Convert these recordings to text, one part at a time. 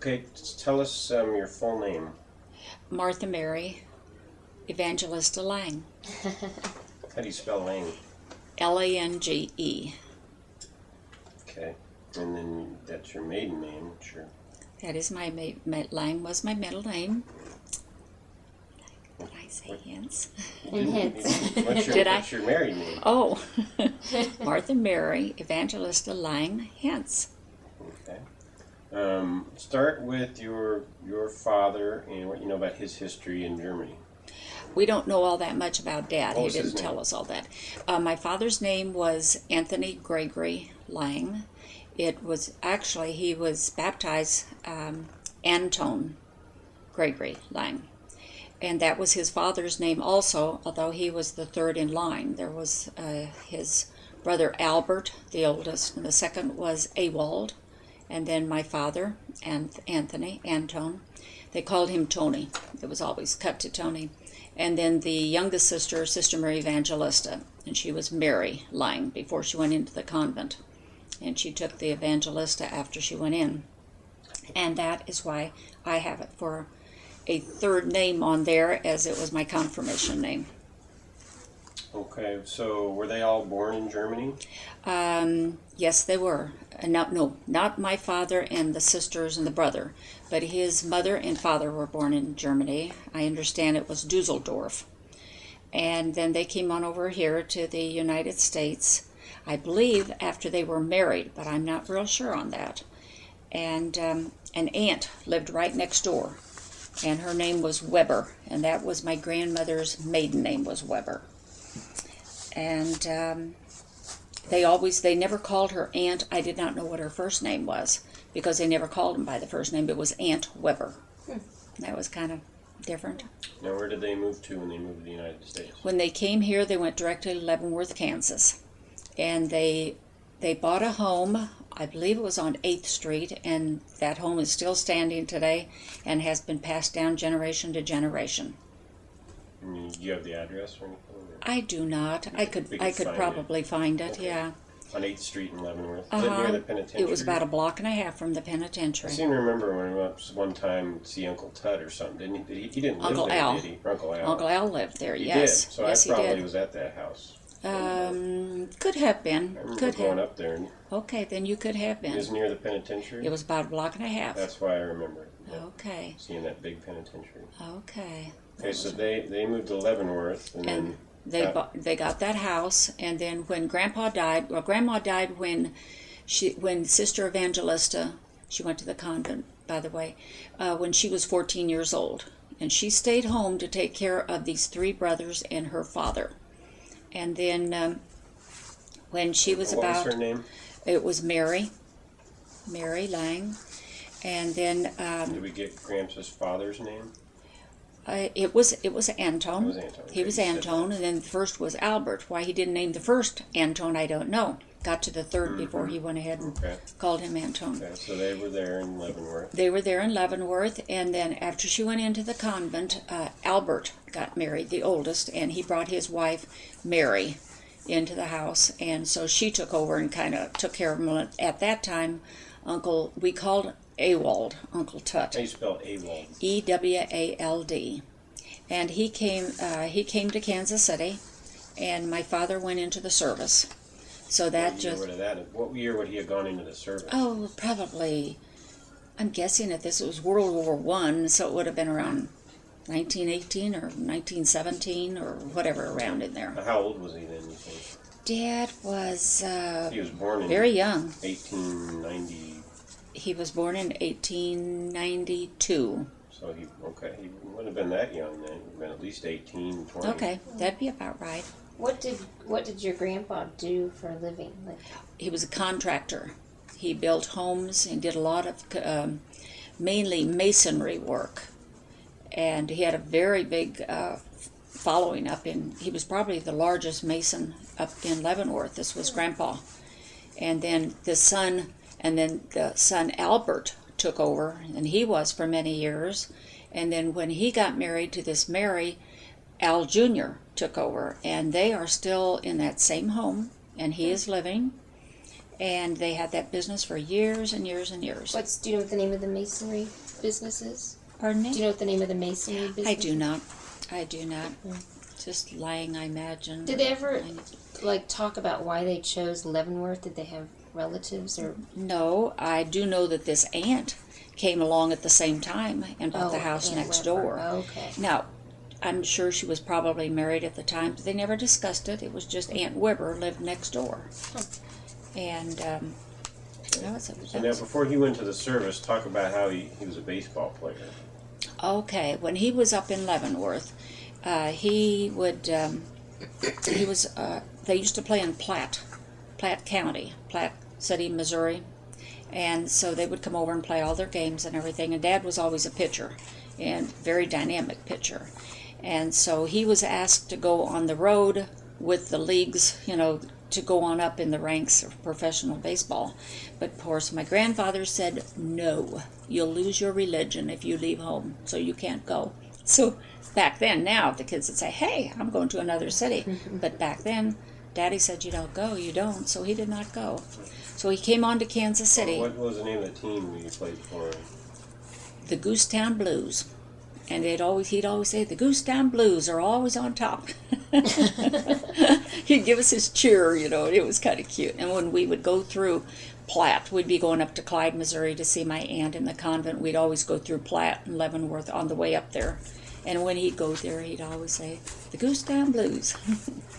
Okay, tell us your full name. Martha Mary Evangelista Lang. How do you spell Lang? Lange. Okay, and then that's your maiden name, sure. That is Lang was my middle name. Did I say Hense? And Hense. What's your married name? Oh, Martha Mary Evangelista Lang Hense. Okay. Start with your father and what you know about his history in Germany. We don't know all that much about Dad. What He was his didn't tell name? us all that. My father's name was Anthony Gregory Lang. It was actually, he was baptized Anton Gregory Lang. And that was his father's name also, although he was the third in line. There was his brother Albert, the oldest, and the second was Ewald. And then my father, and Anthony, Anton. They called him Tony. It was always cut to Tony. And then the youngest sister, Sister Mary Evangelista, and she was Mary Lang before she went into the convent. And she took the Evangelista after she went in. And that is why I have it for a third name on there, as it was my confirmation name. Okay, so were they all born in Germany? Yes, they were. Not my father and the sisters and the brother, but his mother and father were born in Germany. I understand it was Dusseldorf. And then they came on over here to the United States, I believe after they were married, but I'm not real sure on that. And an aunt lived right next door, and her name was Weber, and that was my grandmother's maiden name was Weber. And they never called her Aunt. I did not know what her first name was because they never called him by the first name. It was Aunt Weber. That was kind of different. Now, where did they move to when they moved to the United States? When they came here, they went directly to Leavenworth, Kansas. And they bought a home, I believe it was on 8th Street, and that home is still standing today and has been passed down generation to generation. Do you have the address or anything? I do not. I could probably find it, Okay. yeah. On 8th Street in Leavenworth. Is it near the penitentiary? It was about a block and a half from the I penitentiary. seem to remember when we went one time to see Uncle Tut or something, didn't he? He didn't Uncle live there, Al. did he? Or Uncle Al. Uncle Al lived there, He yes. did. So yes, I probably he did. was at that house. Could have been. I remember Could going have. up there, and Okay, then you could have it been. was near the penitentiary. It was about a block and a half. That's why I remember it. Yeah. Okay. Seeing that big penitentiary. Okay. Okay, so they moved to Leavenworth, and then They got that house, and then when Grandpa died, well, Grandma died when Sister Evangelista, she went to the convent, by the way, when she was 14 years old, and she stayed home to take care of these three brothers and her father. And then when she was what about, was her name? it was Mary Lang, and then Did we get Gramps' father's name? it was Anton. It was Anton. He was Anton, and then the first was Albert. Why he didn't name the first Anton, I don't know. Got to the third before he went ahead and called him Anton. Okay, so they were there in Leavenworth. They were there in Leavenworth, and then after she went into the convent, Albert got married, the oldest, and he brought his wife, Mary, into the house, and so she took over and kind of took care of him. At that time, we called Ewald, Uncle Tut. How do you spell Ewald? Ewald. And he came to Kansas City, and my father went into the service. So that What year would he have gone into the service? Oh, probably, I'm guessing that this was World War I, so it would have been around 1918 or 1917 or whatever around in there. How old was he then, you think? Dad was He was born in very young. 1890. He was born in 1892. So he wouldn't have been that young then. He would have been at least 18, 20. Okay, that'd be about right. What did your grandpa do for a living? He was a contractor. He built homes and did a lot of mainly masonry work. And he had a very big following up in, he was probably the largest mason up in Leavenworth. This was Grandpa. And then the son Albert took over, and he was for many years. And then when he got married to this Mary, Al Jr. took over, and they are still in that same home, and he is living. And they had that business for years and years and years. Do you know what the name of the masonry business is? Pardon me? Do you know what the name of the masonry business I do is? not. I do not. Just lying, I imagine. Did they ever, talk about why they chose Leavenworth? Did they have relatives or? No, I do know that this aunt came along at the same time and bought the house Aunt next Weber. door. Okay. Now, I'm sure she was probably married at the time, but they never discussed it. It was just Aunt Weber lived next door. Huh. And that was So now, before he went to the service, talk about how he was a baseball player. okay. When he was up in Leavenworth, he would he was they used to play in Platte County, Platte City, Missouri, and so they would come over and play all their games and everything. And Dad was always a pitcher, and very dynamic pitcher, and so he was asked to go on the road with the leagues, to go on up in the ranks of professional baseball. But of course my grandfather said, no, you'll lose your religion if you leave home, so you can't go. So back then, now the kids would say, hey, I'm going to another city. But back then, Daddy said, you don't go, you don't, so he did not go. So he came on to Kansas City. What was the name of the team he played for? The Goosetown Blues. And he'd always say, the Goosetown Blues are always on top. He'd give us his cheer, it was kind of cute. And when we would go through Platte, we'd be going up to Clyde, Missouri to see my aunt in the convent. We'd always go through Platte and Leavenworth on the way up there. And when he'd go there, he'd always say, the Goosetown Blues.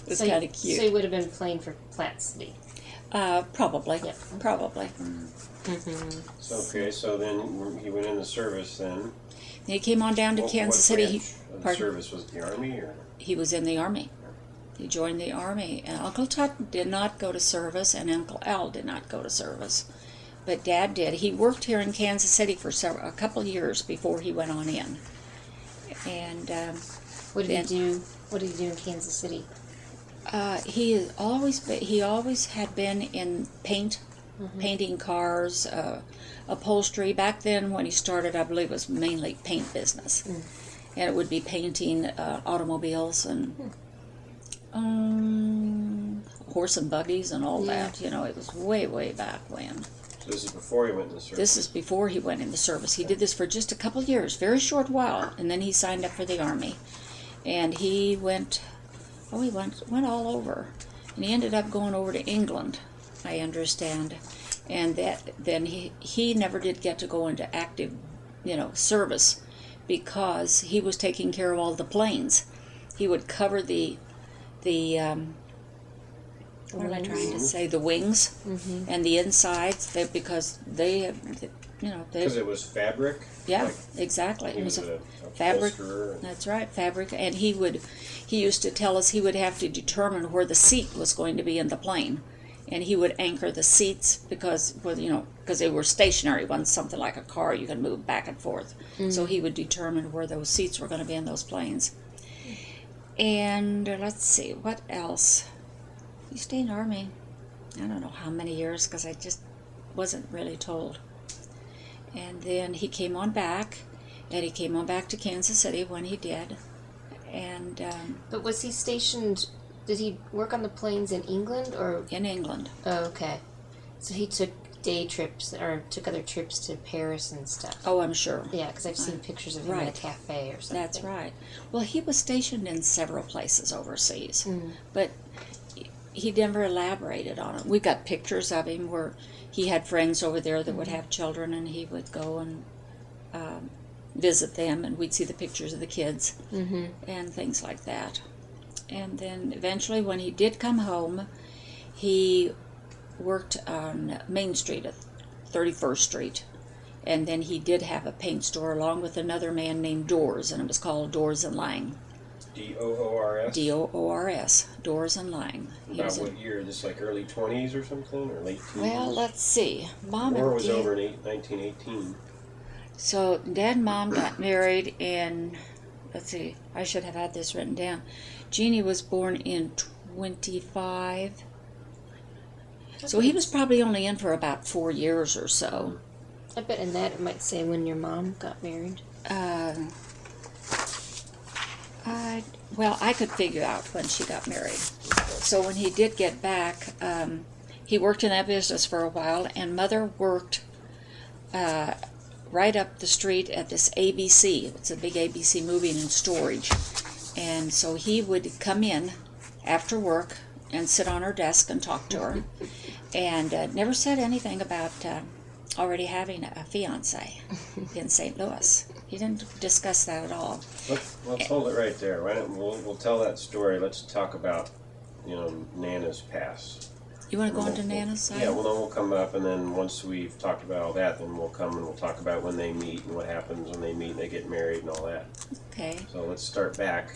It was kind of cute. So he would have been playing for Platte City. Probably. Yep. Probably. Okay, so then he went in the service then. And he came on down to Kansas City. The service was the Army, or? He was in the Army. He joined the Army. And Uncle Tut did not go to service, and Uncle Al did not go to service. But Dad did. He worked here in Kansas City for a couple years before he went on in. And What did he do? What did he do in Kansas City? he always had been in paint, painting cars, upholstery. Back then, when he started, I believe it was mainly paint business, and it would be painting automobiles and horse and buggies and all that. It was way back when. So this is before he went in the service. This is before he went in the service. He did this for just a couple years, very short while, and then he signed up for the Army. And he went all over. And he ended up going over to England, I understand. And then he never did get to go into active, service, because he was taking care of all the planes. He would cover the what am I trying to say? The wings and the insides, because it was fabric. Yeah, Like, exactly. he It was was a a fabric. upholsterer. That's right, fabric. And he used to tell us he would have to determine where the seat was going to be in the plane, and he would anchor the seats because they were stationary ones, something like a car you can move back and forth. So he would determine where those seats were going to be in those planes. And let's see, what else? He stayed in the Army. I don't know how many years, because I just wasn't really told. And then he came on back, and he came on back to Kansas City when he did. And But was he stationed? Did he work on the planes in England or? in England. Oh, okay. So he took day trips or took other trips to Paris and stuff. Oh, I'm sure. Yeah, because I've seen pictures of him in a Right. cafe or something. That's right. Well, he was stationed in several places overseas, but he never elaborated on it. We got pictures of him where he had friends over there that would have children, and he would go and visit them, and we'd see the pictures of the kids and things like that. And then eventually, when he did come home, he worked on Main Street at 31st Street. And then he did have a paint store along with another man named Doors, and it was called Doors and Lang. Doors? Doors, Doors and Lang. About what year? This like early 20s or something, or late teens? Well, let's see. Mom War and was Dad. over in 1918. So Dad and Mom got married in, let's see, I should have had this written down. Jeannie was born in 25. So he was probably only in for about 4 years or so. I bet in that it might say when your mom got married. I could figure out when she got married. So when he did get back, he worked in that business for a while, and Mother worked right up the street at this ABC. It's a big ABC moving and storage. And so he would come in after work and sit on her desk and talk to her, and never said anything about already having a fiance in St. Louis. He didn't discuss that at all. Let's hold it right there. Why don't we'll tell that story. Let's talk about Nana's past. You want to go into Nana's side? Yeah, well, then we'll come up, and then once we've talked about all that, then we'll come and we'll talk about when they meet and what happens when they meet and they get married and all that. Okay. So let's start back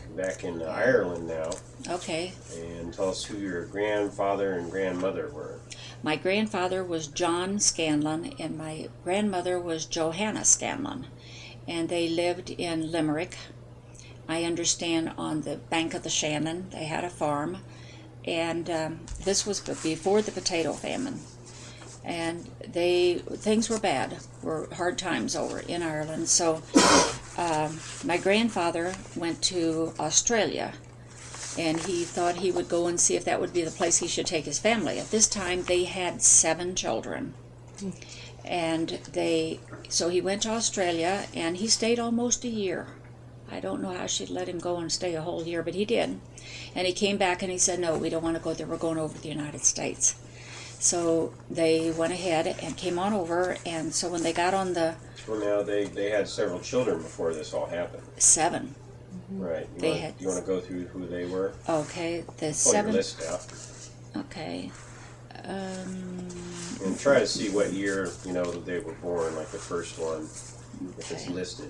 in Ireland now. Okay. And tell us who your grandfather and grandmother were. My grandfather was John Scanlon, and my grandmother was Johanna Scanlon. And they lived in Limerick. I understand on the bank of the Shannon. They had a farm. And this was before the potato famine. And things were bad, were hard times over in Ireland. So my grandfather went to Australia, and he thought he would go and see if that would be the place he should take his family. At this time, they had 7 children. And so he went to Australia, and he stayed almost a year. I don't know how she'd let him go and stay a whole year, but he did. And he came back and he said, no, we don't want to go there. We're going over to the United States. So they went ahead and came on over, and so when they got on the... Well, now they had several children before this all happened. 7. Right. You want to go through who they were? Okay, the Pull 7... your list out. Okay. And try to see what year, that they were born, like the first one, if it's listed.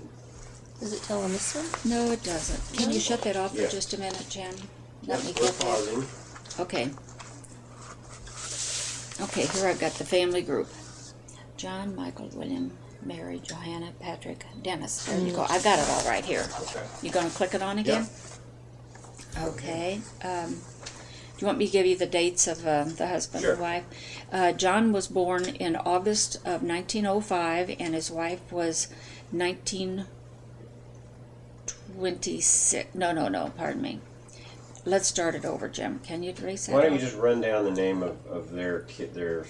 Does it tell on this one? No, it doesn't. Can you shut that off Yeah. for just a minute, Jen? We're Let me get that. pausing. Okay. Okay, here I've got the family group. John, Michael, William, Mary, Johanna, Patrick, Dennis. There you go. I've got it all right here. Okay. You going to click it on again? Okay. Do you want me to give you the dates of the husband Sure. and wife? John was born in August of 1905, and his wife was 1926. No, pardon me. Let's start it over, Jim. Can you erase that? Why don't you out? just run down the name of their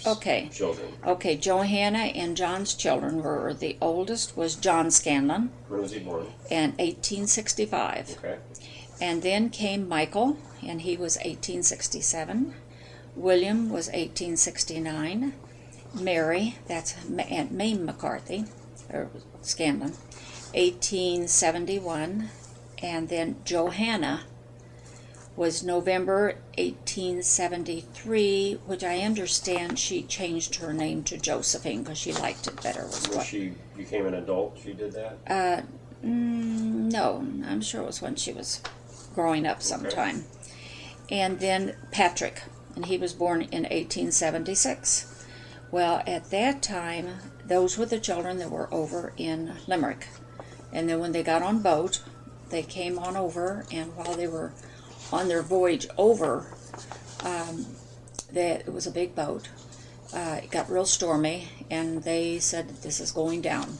Okay. children? Okay, Johanna and John's children were, the oldest was John Scanlon When was he born? in 1865. Okay. And then came Michael, and he was 1867. William was 1869. Mary, that's Aunt Mae McCarthy, or Scanlon, 1871. And then Johanna was November 1873, which I understand she changed her name to Josephine because she liked it better. When she became an adult, she did that? No, I'm sure it was when she was growing up sometime. And then Patrick, and he was born in 1876. Well, at that time, those were the children that were over in Limerick. And then when they got on boat, they came on over, and while they were on their voyage over, it was a big boat. It got real stormy, and they said this is going down.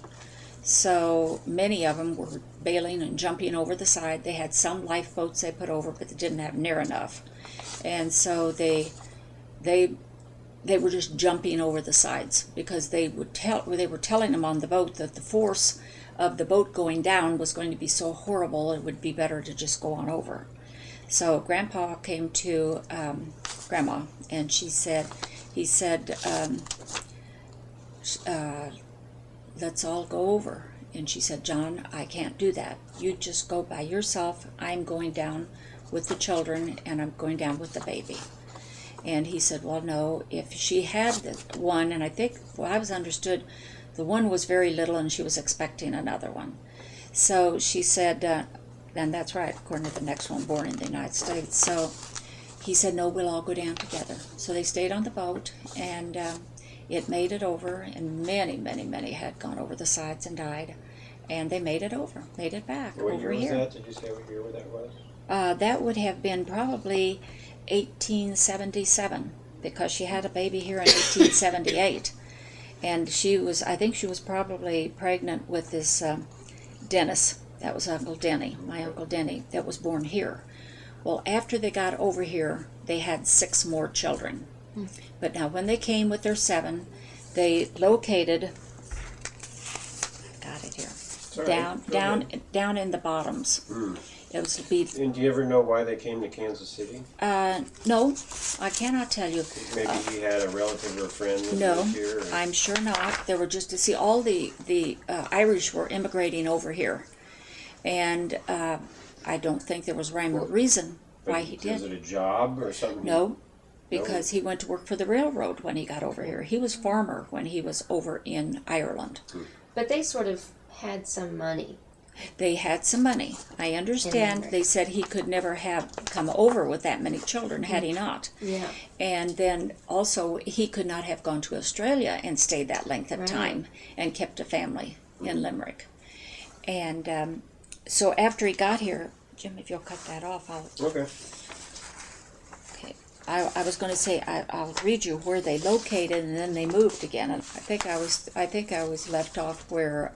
So many of them were bailing and jumping over the side. They had some lifeboats they put over, but they didn't have near enough. And so they were just jumping over the sides because they were telling them on the boat that the force of the boat going down was going to be so horrible it would be better to just go on over. So Grandpa came to Grandma, and he said, let's all go over. And she said, John, I can't do that. You just go by yourself. I'm going down with the children, and I'm going down with the baby. And he said, well, no, if she had the one, and I think, I was understood, the one was very little, and she was expecting another one. So she said, and that's right, according to the next one, born in the United States. So he said, no, we'll all go down together. So they stayed on the boat, and it made it over, and many, many, many had gone over the sides and died. And they made it over, made it back What over year here. was that? Did you say what year that was? That would have been probably 1877, because she had a baby here in 1878. And I think she was probably pregnant with this Dennis. That was Uncle Denny, my Uncle Denny, that was born here. Well, after they got over here, they had 6 more children. But now when they came with their 7, they located, got it here, down in the bottoms. It was to be. And do you ever know why they came to Kansas City? No, I cannot tell you. Maybe he had a relative or a friend that No, lived here? I'm sure not. They were just to see all the Irish were immigrating over here, and I don't think there was rhyme or reason why he did. Was it a job or something? No, because he went to work for the railroad when he got over here. He was farmer when he was over in Ireland. But they sort of had some money. They had some money. I understand. They said he could never have come over with that many children had he not. Yeah. And then also he could not have gone to Australia and stayed that length of time and kept a family in Limerick. And so after he got here, Jim, if you'll cut that off, I'll. Okay. Okay. I was going to say I'll read you where they located and then they moved again. And I think I was left off where.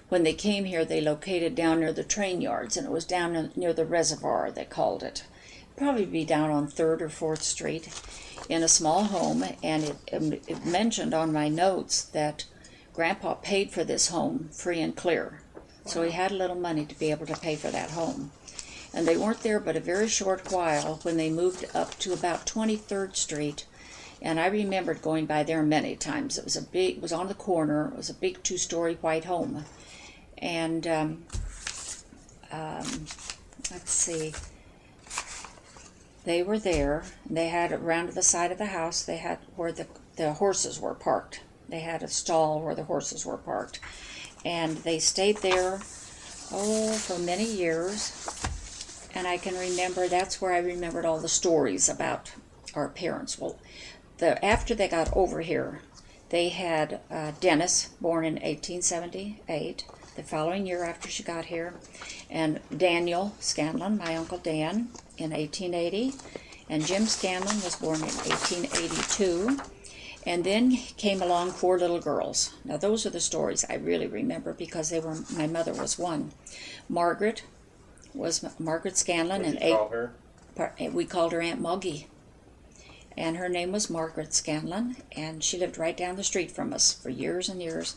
When they came here, they located down near the train yards, and it was down near the reservoir, they called it. Probably be down on 3rd or 4th Street in a small home, and it mentioned on my notes that Grandpa paid for this home free and clear. So he had a little money to be able to pay for that home. And they weren't there but a very short while when they moved up to about 23rd Street. And I remembered going by there many times. It was on the corner. It was a big 2-story white home. And let's see, they were there. They had around to the side of the house, they had where the horses were parked. They had a stall where the horses were parked. And they stayed there, for many years. And I can remember, that's where I remembered all the stories about our parents. Well, after they got over here, they had Dennis, born in 1878. The following year after she got here, and Daniel Scanlon, my Uncle Dan, in 1880, and Jim Scanlon was born in 1882, and then came along 4 little girls. Now those are the stories I really remember because my mother was one. Margaret Scanlon, What did you call her? We called her Aunt Moggy. And her name was Margaret Scanlon, and she lived right down the street from us for years and years.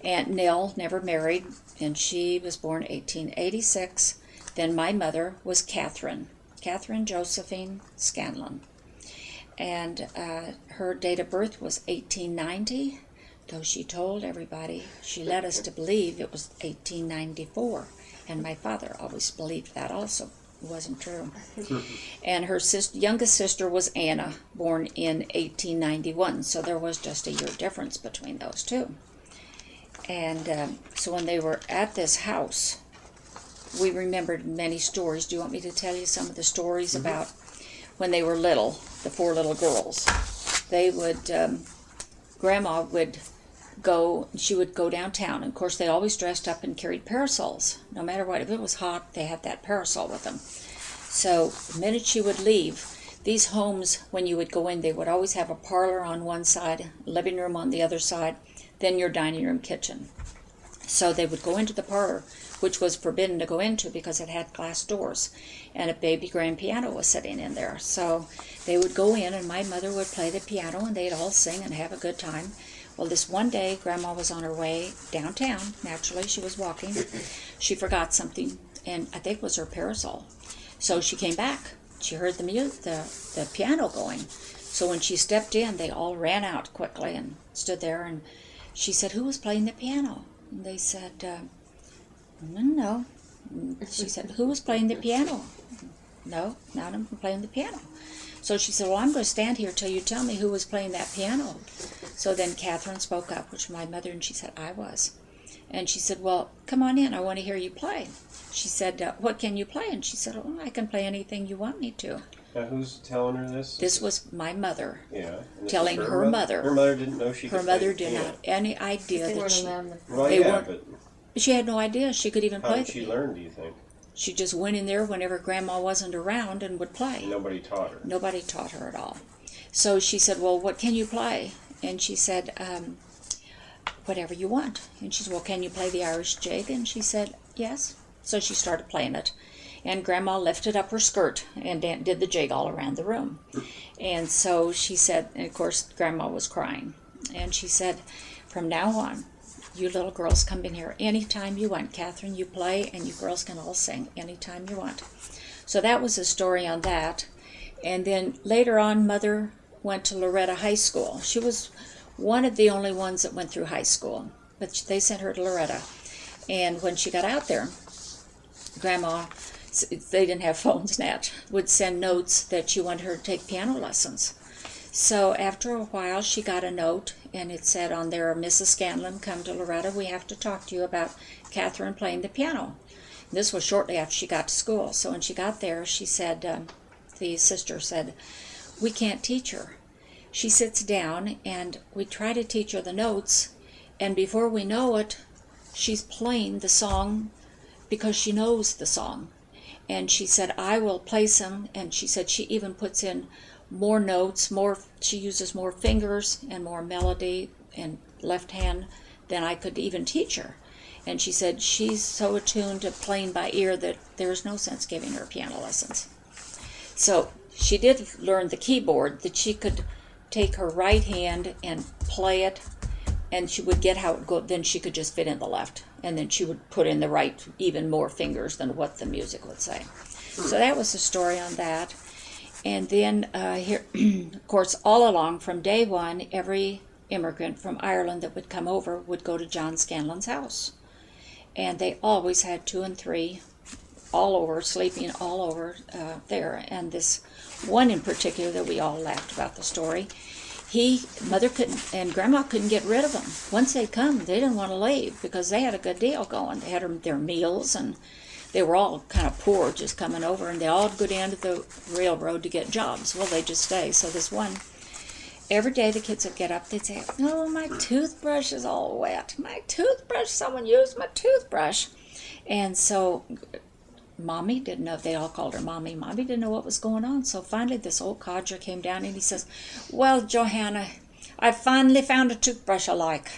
Aunt Nell never married, and she was born 1886. Then my mother was Catherine Josephine Scanlon. And her date of birth was 1890, though she told everybody, she led us to believe it was 1894. And my father always believed that also. It wasn't true. And her youngest sister was Anna, born in 1891, so there was just a year difference between those two. And so when they were at this house, we remembered many stories. Do you want me to tell you some of the stories about when they were little, the 4 little girls? They would, Grandma would she would go downtown, and of course they always dressed up and carried parasols. No matter what, if it was hot, they had that parasol with them. So the minute she would leave, these homes, when you would go in, they would always have a parlor on one side, living room on the other side, then your dining room kitchen. So they would go into the parlor, which was forbidden to go into because it had glass doors, and a baby grand piano was sitting in there. So they would go in, and my mother would play the piano, and they'd all sing and have a good time. Well, this one day, Grandma was on her way downtown. Naturally, she was walking. She forgot something, and I think it was her parasol. So she came back. She heard the piano going. So when she stepped in, they all ran out quickly and stood there, and she said, "Who was playing the piano?" And they said, "No." She said, "Who was playing the piano?" "No, not I'm playing the piano." So she said, "Well, I'm going to stand here till you tell me who was playing that piano." So then Catherine spoke up, which was my mother, and she said, "I was." And she said, "Well, come on in. I want to hear you play." She said, "What can you play?" And she said, "Oh, I can play anything you want me to." Now, who's telling her this? This was my mother. Yeah. Telling her mother. Her mother didn't know she could Her mother play the did piano. not any idea that she. Well, they yeah, weren't. but She had no idea she could even how play did the she piano. learn, do you think? She just went in there whenever Grandma wasn't around and would play. Nobody taught her. Nobody taught her at all. So she said, "Well, what can you play?" And she said, "Whatever you want." And she said, "Well, can you play the Irish jig?" And she said, "Yes." So she started playing it. and Grandma lifted up her skirt and did the jig all around the room. And so she said, and of course Grandma was crying, and she said, from now on, you little girls come in here anytime you want. Catherine, you play, and you girls can all sing anytime you want. So that was the story on that. And then later on, Mother went to Loretta High School. She was one of the only ones that went through high school, but they sent her to Loretta. And when she got out there, Grandma, they didn't have phones yet, would send notes that she wanted her to take piano lessons. So after a while, she got a note, and it said on there, Mrs. Scanlon, come to Loretta. We have to talk to you about Catherine playing the piano. And this was shortly after she got to school. So when she got there, she said, the sister said, we can't teach her. She sits down, and we try to teach her the notes, and before we know it, she's playing the song because she knows the song. And she said, I will place them, and she said she even puts in more notes, she uses more fingers and more melody and left hand than I could even teach her. And she said she's so attuned to playing by ear that there's no sense giving her piano lessons. So she did learn the keyboard, that she could take her right hand and play it, and she would get how it go. Then she could just fit in the left, and then she would put in the right, even more fingers than what the music would say. So that was the story on that. And then here, of course, all along from day one, every immigrant from Ireland that would come over would go to John Scanlon's house, and they always had 2 and 3 all over, sleeping all over there. And this one in particular that we all laughed about the story, Mother couldn't, and Grandma couldn't get rid of them. Once they come, they didn't want to leave because they had a good deal going. They had their meals, and they were all kind of poor just coming over, and they all go down to the railroad to get jobs. Well, they just stay. So this one, every day the kids would get up, they'd say, oh, my toothbrush is all wet. My toothbrush, someone used my toothbrush. And so Mommy didn't know, they all called her Mommy. Mommy didn't know what was going on. So finally this old codger came down and he says, well, Johanna, I finally found a toothbrush I like.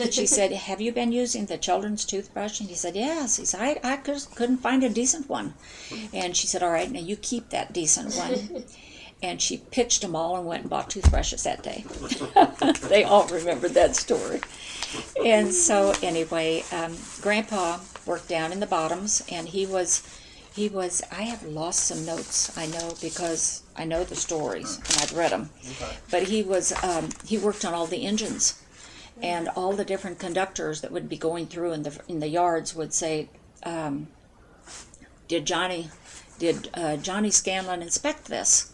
She said, have you been using the children's toothbrush? And he said, yes. He said, I couldn't find a decent one. And she said, all right, now you keep that decent one. And she pitched them all and went and bought toothbrushes that day. They all remembered that story. And so anyway, Grandpa worked down in the bottoms, and he was, I have lost some notes, I know, because I know the stories, and I've read them. Okay. But he worked on all the engines, and all the different conductors that would be going through in the yards would say, did Johnny Scanlon inspect this?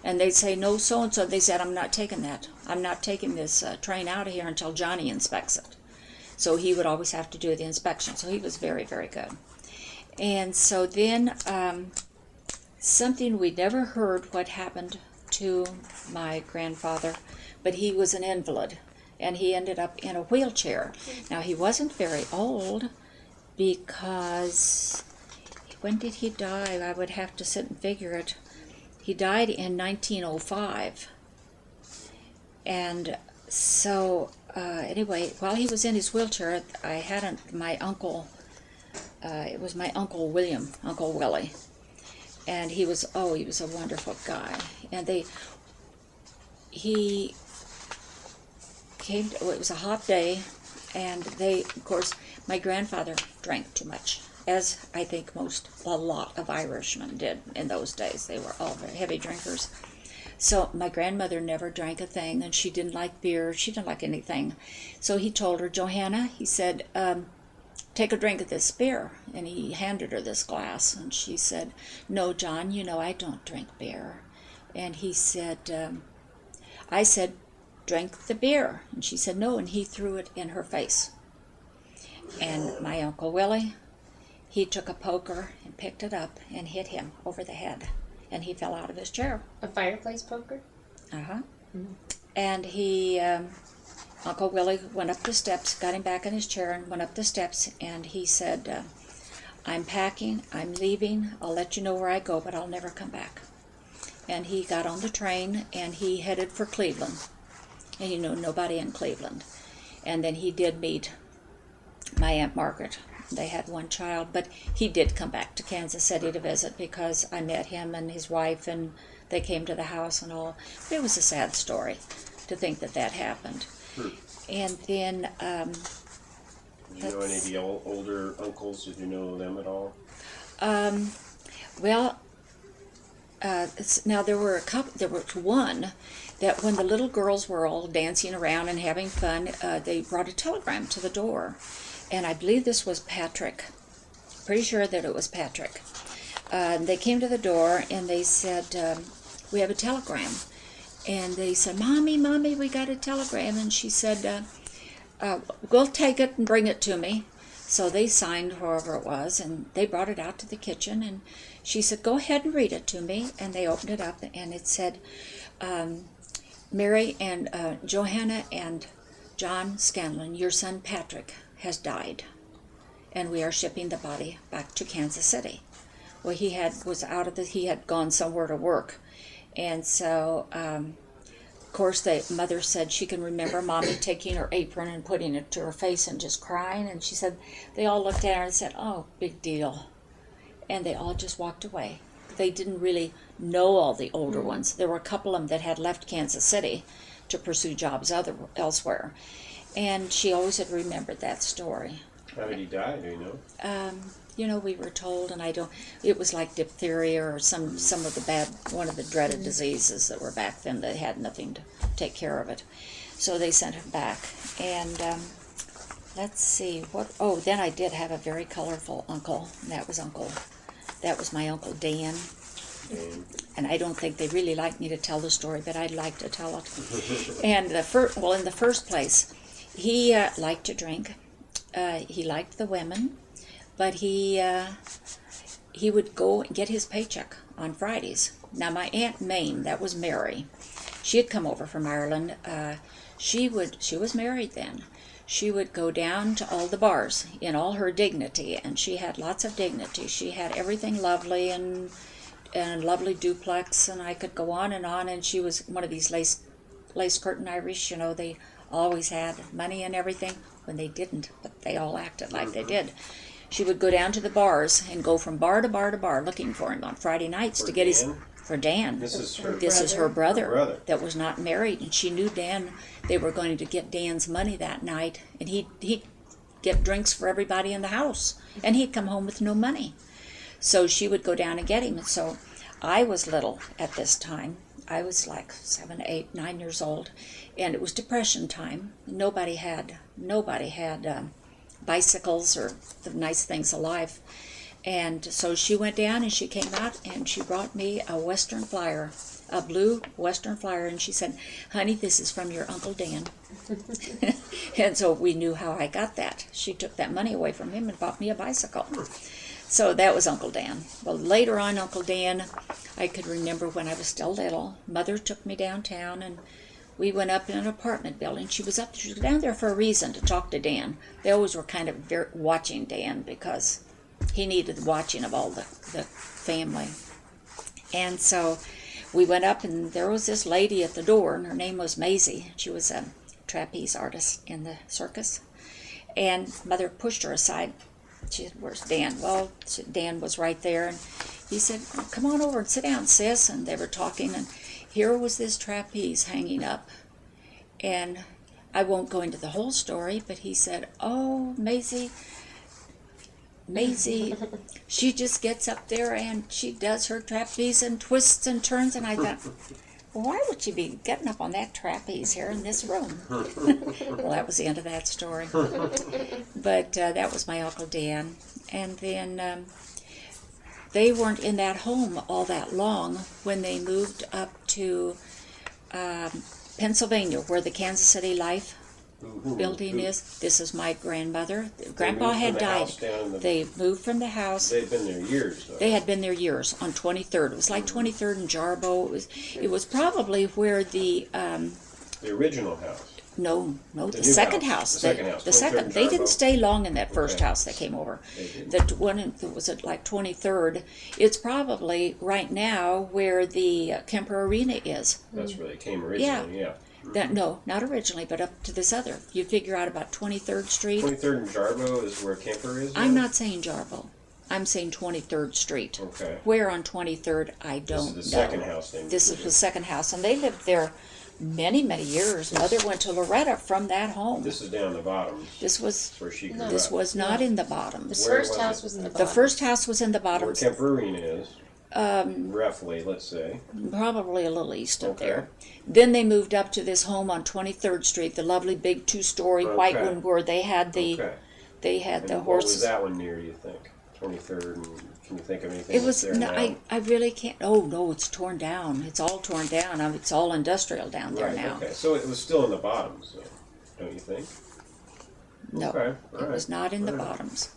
And they'd say, no, so-and-so. They said, I'm not taking that. I'm not taking this train out of here until Johnny inspects it. So he would always have to do the inspection. So he was very, very good. And so then something we never heard what happened to my grandfather, but he was an invalid, and he ended up in a wheelchair. Now, he wasn't very old because, when did he die? I would have to sit and figure it. He died in 1905. And so, anyway, while he was in his wheelchair, I had my uncle, it was my Uncle William, Uncle Willie. And he was a wonderful guy. And he came, it was a hot day, and of course, my grandfather drank too much, as I think a lot of Irishmen did in those days. They were all very heavy drinkers. So my grandmother never drank a thing, and she didn't like beer. She didn't like anything. So he told her, Johanna, he said, take a drink of this beer. And he handed her this glass, and she said, no, John, you know I don't drink beer. And he said, I said, drink the beer. And she said, no, and he threw it in her face. And my Uncle Willie, he took a poker and picked it up and hit him over the head, and he fell out of his chair. A fireplace poker? Uh-huh. Mm-hmm. And he, Uncle Willie went up the steps, got him back in his chair and went up the steps, and he said, I'm packing, I'm leaving, I'll let you know where I go, but I'll never come back. And he got on the train, and he headed for Cleveland. And he knew nobody in Cleveland. And then he did meet my Aunt Margaret, and they had one child. But he did come back to Kansas City to visit because I met him and his wife, and they came to the house and all. But it was a sad story to think that that happened. And then, did you know any of the older uncles? Did you know them at all? Well, now there were one that when the little girls were all dancing around and having fun, they brought a telegram to the door, and I believe this was Patrick. Pretty sure that it was Patrick. They came to the door and they said, "We have a telegram," and they said, "Mommy, we got a telegram," and she said, "We'll take it and bring it to me." So they signed whoever it was, and they brought it out to the kitchen, and she said, "Go ahead and read it to me." And they opened it up, and it said, "Mary and Johanna and John Scanlon, your son Patrick has died, and we are shipping the body back to Kansas City." Well, he had gone somewhere to work, and so of course the mother said she can remember Mommy taking her apron and putting it to her face and just crying, and she said they all looked at her and said, "Oh, big deal," and they all just walked away. They didn't really know all the older ones. There were a couple of them that had left Kansas City to pursue jobs elsewhere, and she always had remembered that story. How did he die? Do you know? We were told, and it was like diphtheria or some of the one of the dreaded diseases that were back then. They had nothing to take care of it. So they sent him back. And let's see, then I did have a very colorful uncle, and that was my Uncle Dan. And I don't think they really like me to tell the story, but I'd like to tell it. And in the first place, he liked to drink. He liked the women. But he would go and get his paycheck on Fridays. Now my Aunt Mame, that was Mary, she had come over from Ireland. She was married then. She would go down to all the bars in all her dignity, and she had lots of dignity. She had everything lovely and lovely duplex, and I could go on, and she was one of these lace curtain Irish. They always had money and everything when they didn't, but they all acted like they did. She would go down to the bars and go from bar to bar to bar looking for him on Friday nights to get for Dan. This is her brother that was not married, and she knew Dan. They were going to get Dan's money that night, and he'd get drinks for everybody in the house, and he'd come home with no money. So she would go down and get him. And so I was little at this time. I was like 7, 8, 9 years old, and it was Depression time. Nobody had bicycles or the nice things of life. And so she went down and she came out and she brought me a Western Flyer, a blue Western Flyer, and she said, "Honey, this is from your Uncle Dan." And so we knew how I got that. She took that money away from him and bought me a bicycle. So that was Uncle Dan. Well, later on, Uncle Dan, I could remember when I was still little, Mother took me downtown and we went up in an apartment building. She was down there for a reason, to talk to Dan. They always were kind of watching Dan because he needed the watching of all the family. And so we went up, and there was this lady at the door, and her name was Maisie. She was a trapeze artist in the circus. And Mother pushed her aside. She said, "Where's Dan?" Well, Dan was right there, and he said, "Come on over and sit down, sis." And they were talking, and here was this trapeze hanging up. And I won't go into the whole story, but he said, "Oh, Maisie, she just gets up there and she does her trapeze and twists and turns." And I thought, well, why would she be getting up on that trapeze here in this room? Well, that was the end of that story. But that was my Uncle Dan. And then they weren't in that home all that long when they moved up to Pennsylvania, where the Kansas City Life building is. This is my grandmother. Grandpa had died. They moved from the house. They'd been there years, though. They had been there years, on 23rd. It was like 23rd and Jarbo. It was probably where the original house. No, the second house. The second. They didn't stay long in that first house they came over. The one that was at like 23rd. It's probably right now where the Kemper Arena is. That's where they came originally. Yeah. No, not originally, but up to this other. You figure out about 23rd Street. 23rd and Jarbo is where Kemper is now? I'm not saying Jarbo. I'm saying 23rd Street. Okay. Where on 23rd, I don't know. This is the second house named This is the second house, and they lived there many, many years. Mother went to Loretta from that home. This is down the bottom. This was That's where she grew this up. was not in the bottoms. The Where first was house it? was in the The bottom. first house was in the Where bottoms, Kemperine is, roughly, let's say. probably a little east of Okay. there. Then they moved up to this home on 23rd Street, the lovely big two-story white Okay. one where they had the Okay. the And what was horses. that one near, you think? 23rd, and can you think of anything It was that's there no, now? I really can't. Oh no, it's torn down. It's all torn down. It's all industrial down there Right, now. okay. So it was still in the bottoms, though, don't you think? No, Okay, it was not in the all right. bottoms.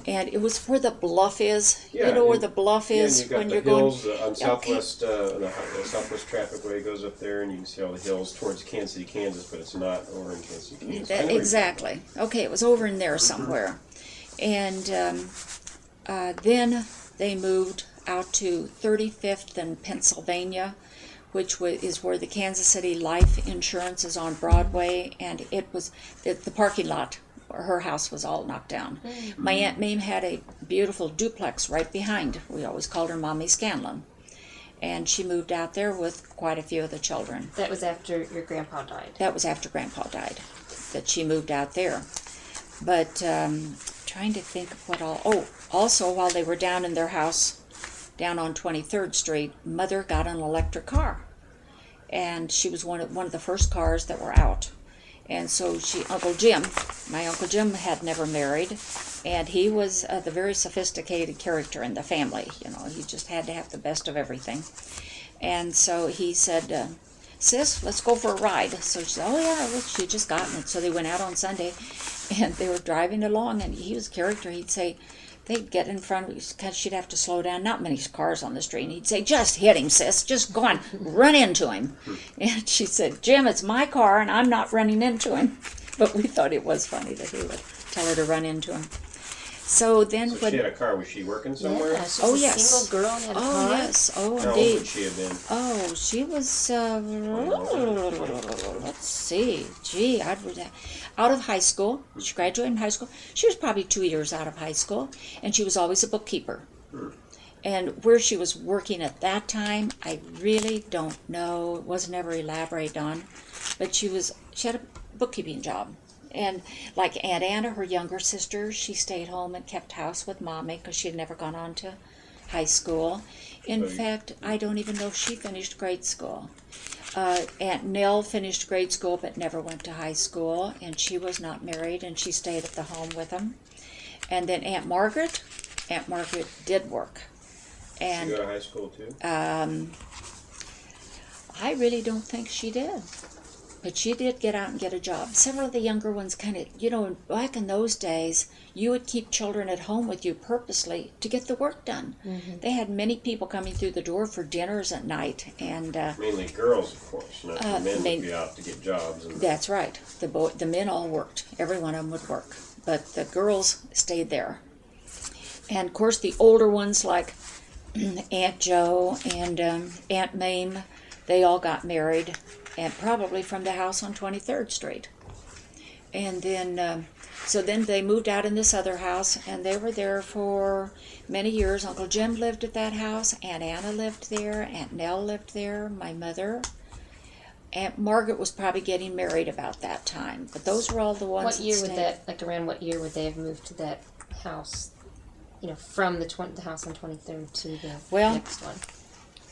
And it was where the bluff is. Yeah, you know where and- the bluff Yeah, and is you've got when the you're hills going. on Southwest, the Southwest Trafficway goes up there, and you can see all the hills towards Kansas City, Kansas, but it's not over in Kansas City, Kansas. I know where you're Exactly. Okay, it was over in there somewhere. And then they moved out to 35th and Pennsylvania, which is where the Kansas City Life Insurance is on Broadway, and it was the parking lot. Her house was all knocked down. My Aunt Mame had a beautiful duplex right behind. We always called her Mommy Scanlon. And she moved out there with quite a few of the children. That was after your grandpa died. That was after Grandpa died, that she moved out there. But trying to think of what all. Oh, also while they were down in their house, down on 23rd Street, Mother got an electric car, and she was one of the first cars that were out. And so my Uncle Jim had never married, and he was the very sophisticated character in the family. You know, he just had to have the best of everything. And so he said, "Sis, let's go for a ride." So she said, "Oh yeah," well, she had just gotten it. So they went out on Sunday, and they were driving along, and he was a character. He'd say, they'd get in front of because she'd have to slow down. Not many cars on the street. And he'd say, "Just hit him, sis. Just go on, run into him." And she said, "Jim, it's my car, and I'm not running into him." But we thought it was funny that he would tell her to run into him. So then, So she had a car. Was she working somewhere? Yeah, she Oh, was a yes. single girl and had a oh car. yes, oh How old indeed. would she have been? Oh, she was, let's see, gee, out of high school. She graduated in high school. She was probably 2 years out of high school, and she was always a bookkeeper. And where she was working at that time, I really don't know. It wasn't ever elaborated on, but she had a bookkeeping job. And like Aunt Anna, her younger sister, she stayed home and kept house with Mommy because she had never gone on to high school. In fact, I don't even know if she finished grade school. Aunt Nell finished grade school but never went to high school, and she was not married, and she stayed at the home with them. And then Aunt Margaret did work. Did she go And to high school too? I really don't think she did. But she did get out and get a job. Several of the younger ones kind of, back in those days, you would keep children at home with you purposely to get the work done. Mm-hmm. They had many people coming through the door for dinners at night. And Mainly girls, of course. Not the men would be out to get jobs. And that's right. The men all worked. Every one of them would work. But the girls stayed there. And, of course, the older ones like Aunt Jo and Aunt Mame, they all got married. And probably from the house on 23rd Street. And then, so then they moved out in this other house, and they were there for many years. Uncle Jim lived at that house. Aunt Anna lived there. Aunt Nell lived there. My mother. Aunt Margaret was probably getting married about that time. But those were all the ones. What year that would stayed. around what year would they have moved to that house? From the house on 23rd to the next one.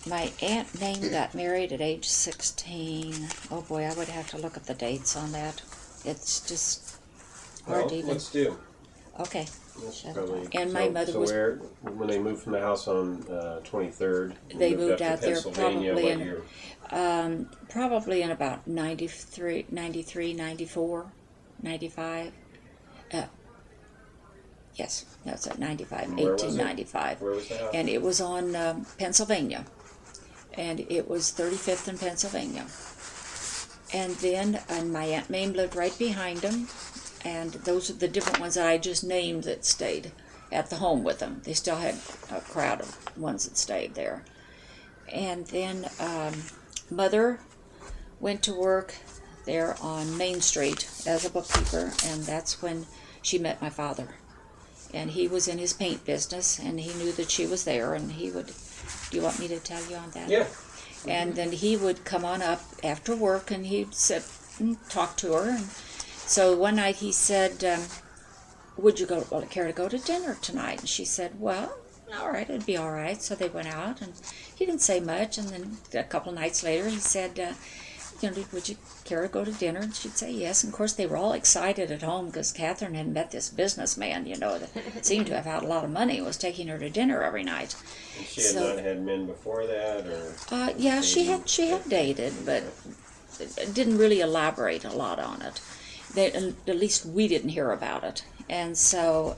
My Aunt Mame got married at age 16. Oh boy, I would have to look at the dates on that. It's just hard to even. Let's do. Okay. That's probably, And my mother was. When they moved from the house on 23rd, They moved up out to there Pennsylvania, probably what in year? Probably in about 93, 94, 95. Yes, that's at 95, Where was it? 1895. Where was the house? And it was on Pennsylvania. And it was 35th and Pennsylvania. And then my Aunt Mame lived right behind them. And those are the different ones that I just named that stayed at the home with them. They still had a crowd of ones that stayed there. And then Mother went to work there on Main Street as a bookkeeper, and that's when she met my father. And he was in his paint business, and he knew that she was there, and he would, do you want me to tell you on that? Yeah. And then he would come on up after work, and he'd sit and talk to her. And so one night he said, would you care to go to dinner tonight? And she said, well, all right, it'd be all right. So they went out, and he didn't say much. And then a couple nights later, he said, would you care to go to dinner? And she'd say yes. And of course, they were all excited at home because Catherine had met this businessman, that seemed to have had a lot of money, was taking her to dinner every night. And she had not had men before that, or? Yeah, she had dated, but didn't really elaborate a lot on it. At least we didn't hear about it. And so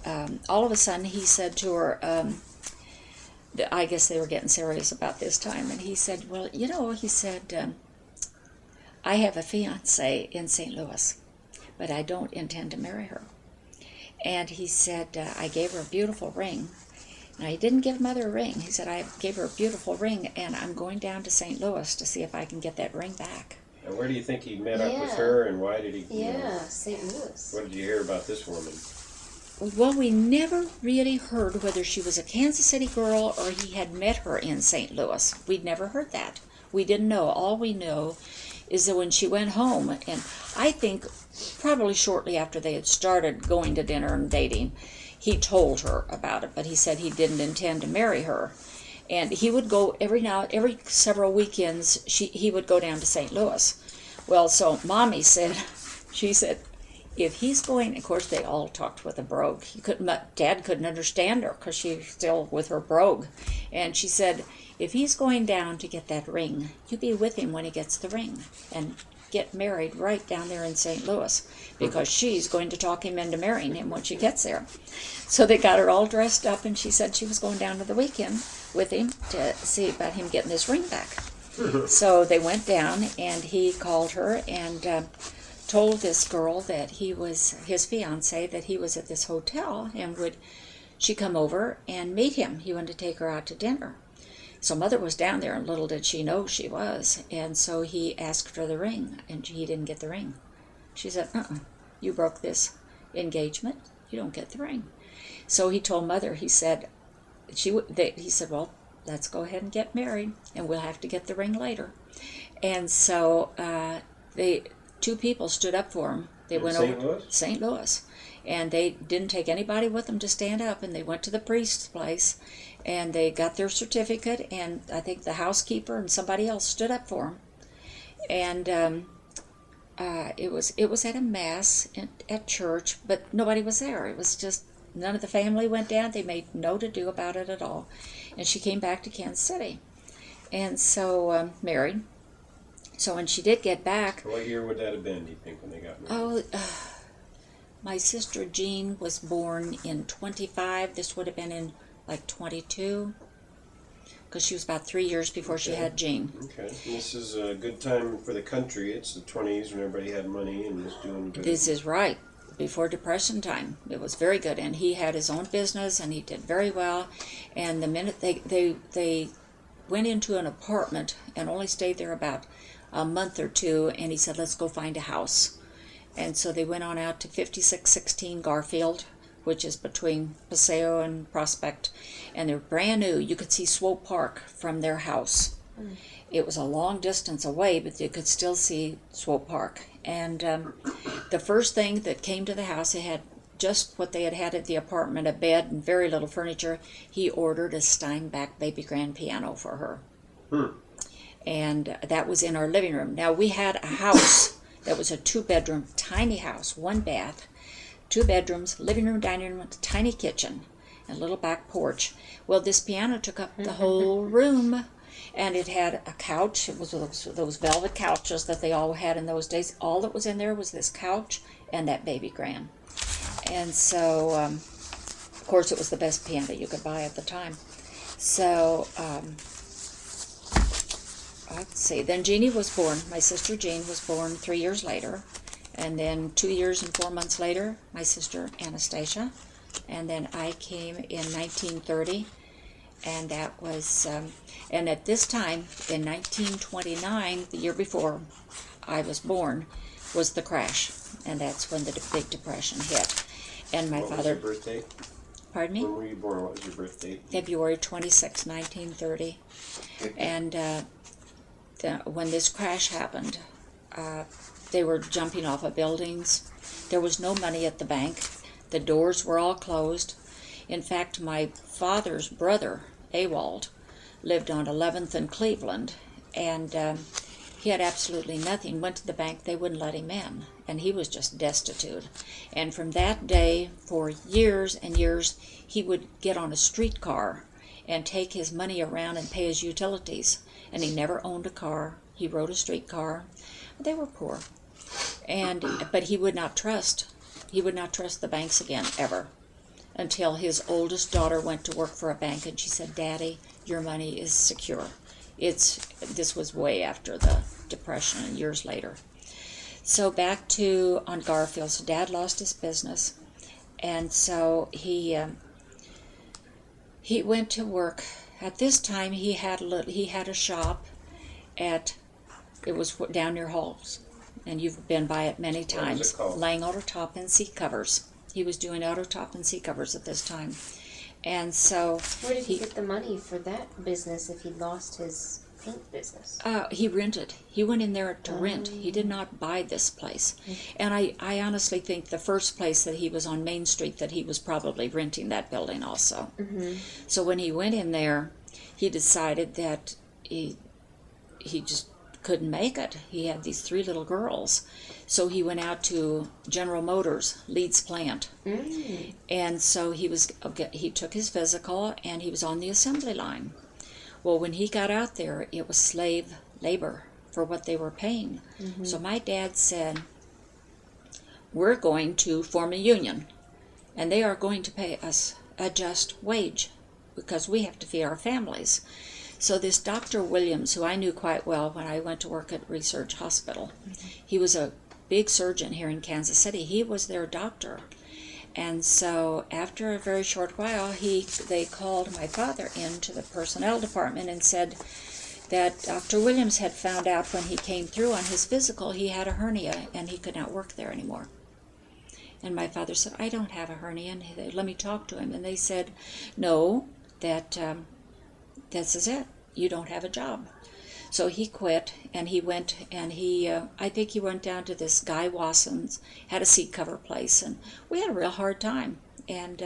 all of a sudden he said to her, I guess they were getting serious about this time, and he said, well, he said, I have a fiance in St. Louis, but I don't intend to marry her. And he said, I gave her a beautiful ring. Now, he didn't give Mother a ring. He said, I gave her a beautiful ring, and I'm going down to St. Louis to see if I can get that ring back. And where do you think he met up with her, and why did he? St. Louis. What did you hear about this woman? Well, we never really heard whether she was a Kansas City girl or he had met her in St. Louis. We'd never heard that. We didn't know. All we know is that when she went home, and I think probably shortly after they had started going to dinner and dating, he told her about it, but he said he didn't intend to marry her. And he would go every several weekends, he would go down to St. Louis. Well, so Mommy said, she said, if he's going, of course they all talked with a brogue. Dad couldn't understand her because she was still with her brogue. And she said, if he's going down to get that ring, you be with him when he gets the ring and get married right down there in St. Louis, because she's going to talk him into marrying him when she gets there. So they got her all dressed up, and she said she was going down to the weekend with him to see about him getting his ring back. So they went down, and he called her and told this girl that he was his fiance, that he was at this hotel, and would she come over and meet him. He wanted to take her out to dinner. So Mother was down there, and little did she know she was. And so he asked for the ring, and he didn't get the ring. She said, you broke this engagement. You don't get the ring. So he told Mother, he said, well, let's go ahead and get married, and we'll have to get the ring later. And so two people stood up for him. They went over to St. Louis, and they didn't take anybody with them to stand up, and they went to the priest's place, and they got their certificate, and I think the housekeeper and somebody else stood up for them. And it was at a mass at church, but nobody was there. It was just none of the family went down. They made no to do about it at all. And she came back to Kansas City, and so married. So when she did get back, What year would that have been, do you think, when they got married? My sister Jean was born in 25. This would have been in like 22, because she was about 3 years before she had Jean. Okay. And this is a good time for the country. It's the 20s when everybody had money and was doing good. This is right. Before Depression time. It was very good. And he had his own business, and he did very well. And the minute they went into an apartment and only stayed there about a month or two, and he said, let's go find a house. And so they went on out to 5616 Garfield, which is between Paseo and Prospect, and they're brand new. You could see Swope Park from their house. It was a long distance away, but you could still see Swope Park. And the first thing that came to the house, it had just what they had had at the apartment, a bed and very little furniture. He ordered a Steinbach baby grand piano for her. And that was in our living room. Now, we had a house that was a 2-bedroom, tiny house, 1 bath, 2 bedrooms, living room, dining room, tiny kitchen, and a little back porch. Well, this piano took up the whole room, and it had a couch. It was those velvet couches that they all had in those days. All that was in there was this couch and that baby grand. And so, of course, it was the best piano you could buy at the time. So, let's see. Then Jeannie was born. My sister Jean was born 3 years later. And then 2 years and 4 months later, my sister Anastasia. And then I came in 1930. And that was, and at this time, in 1929, the year before, I was born was the crash, and that's when the big depression hit. And my What father. was your birth date? Pardon me? When were you born? What was your birth date? February 26, 1930. And when this crash happened, they were jumping off of buildings. There was no money at the bank. The doors were all closed. In fact, my father's brother, Ewald, lived on 11th and Cleveland, and he had absolutely nothing. Went to the bank, they wouldn't let him in, and he was just destitute. And from that day, for years and years, he would get on a streetcar and take his money around and pay his utilities. And he never owned a car. He rode a streetcar. They were poor, but he would not trust. He would not trust the banks again, ever, until his oldest daughter went to work for a bank, and she said, "Daddy, your money is secure." This was way after the Depression and years later. So back to on Garfield. So Dad lost his business, and so he went to work. At this time, he had a shop it was down near Halls, and you've been by it many times. What was it called? Laying auto top and seat covers. He was doing auto top and seat covers at this time, and so Where did he get the money for that business if he lost his paint business? he rented. He went in there to rent. He did not buy this place. And I honestly think the first place that he was on Main Street, that he was probably renting that building also. Mm-hmm. So when he went in there, he decided that he just couldn't make it. He had these 3 little girls. So he went out to General Motors, Leeds plant. Mm. And so he took his physical, and he was on the assembly line. Well, when he got out there, it was slave labor for what they were paying. Mm-hmm. So my dad said, "We're going to form a union, and they are going to pay us a just wage because we have to feed our families." So this Dr. Williams, who I knew quite well when I went to work at Research Hospital, he was a big surgeon here in Kansas City. He was their doctor. And so after a very short while, they called my father into the personnel department and said that Dr. Williams had found out when he came through on his physical he had a hernia and he could not work there anymore. And my father said, "I don't have a hernia, and let me talk to him." And they said, "No, this is it. You don't have a job." So he quit, and he went, and I think he went down to this Guy Wasson's, had a seat cover place, and we had a real hard time. And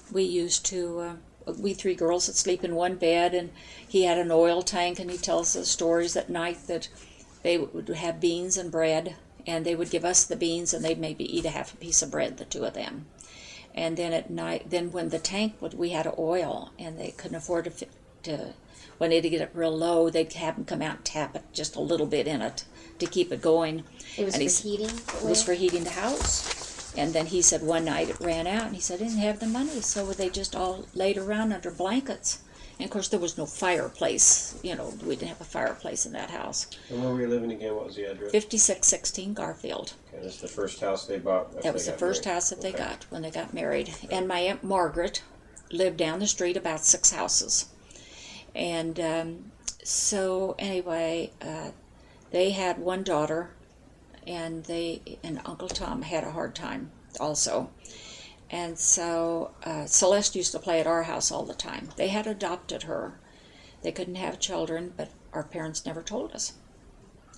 we 3 girls would sleep in one bed, and he had an oil tank, and he tells us stories at night that they would have beans and bread, and they would give us the beans, and they'd maybe eat a half a piece of bread, the 2 of them. And then at night, when the tank we had oil, and they couldn't afford to when they'd get it real low, they'd have them come out and tap it just a little bit in it to keep it going. It was and for heating? It was for heating the house. And then he said one night it ran out, and he said they didn't have the money, so they just all laid around under blankets. And of course there was no fireplace. We didn't have a fireplace in that house. And where were you living again? What was the address? 5616 Garfield. Okay, that's the first house they bought. That was the first house that they got when they got married. Okay. And my Aunt Margaret lived down the street about 6 houses. And so anyway, they had 1 daughter, and Uncle Tom had a hard time also. And so Celeste used to play at our house all the time. They had adopted her. They couldn't have children, but our parents never told us,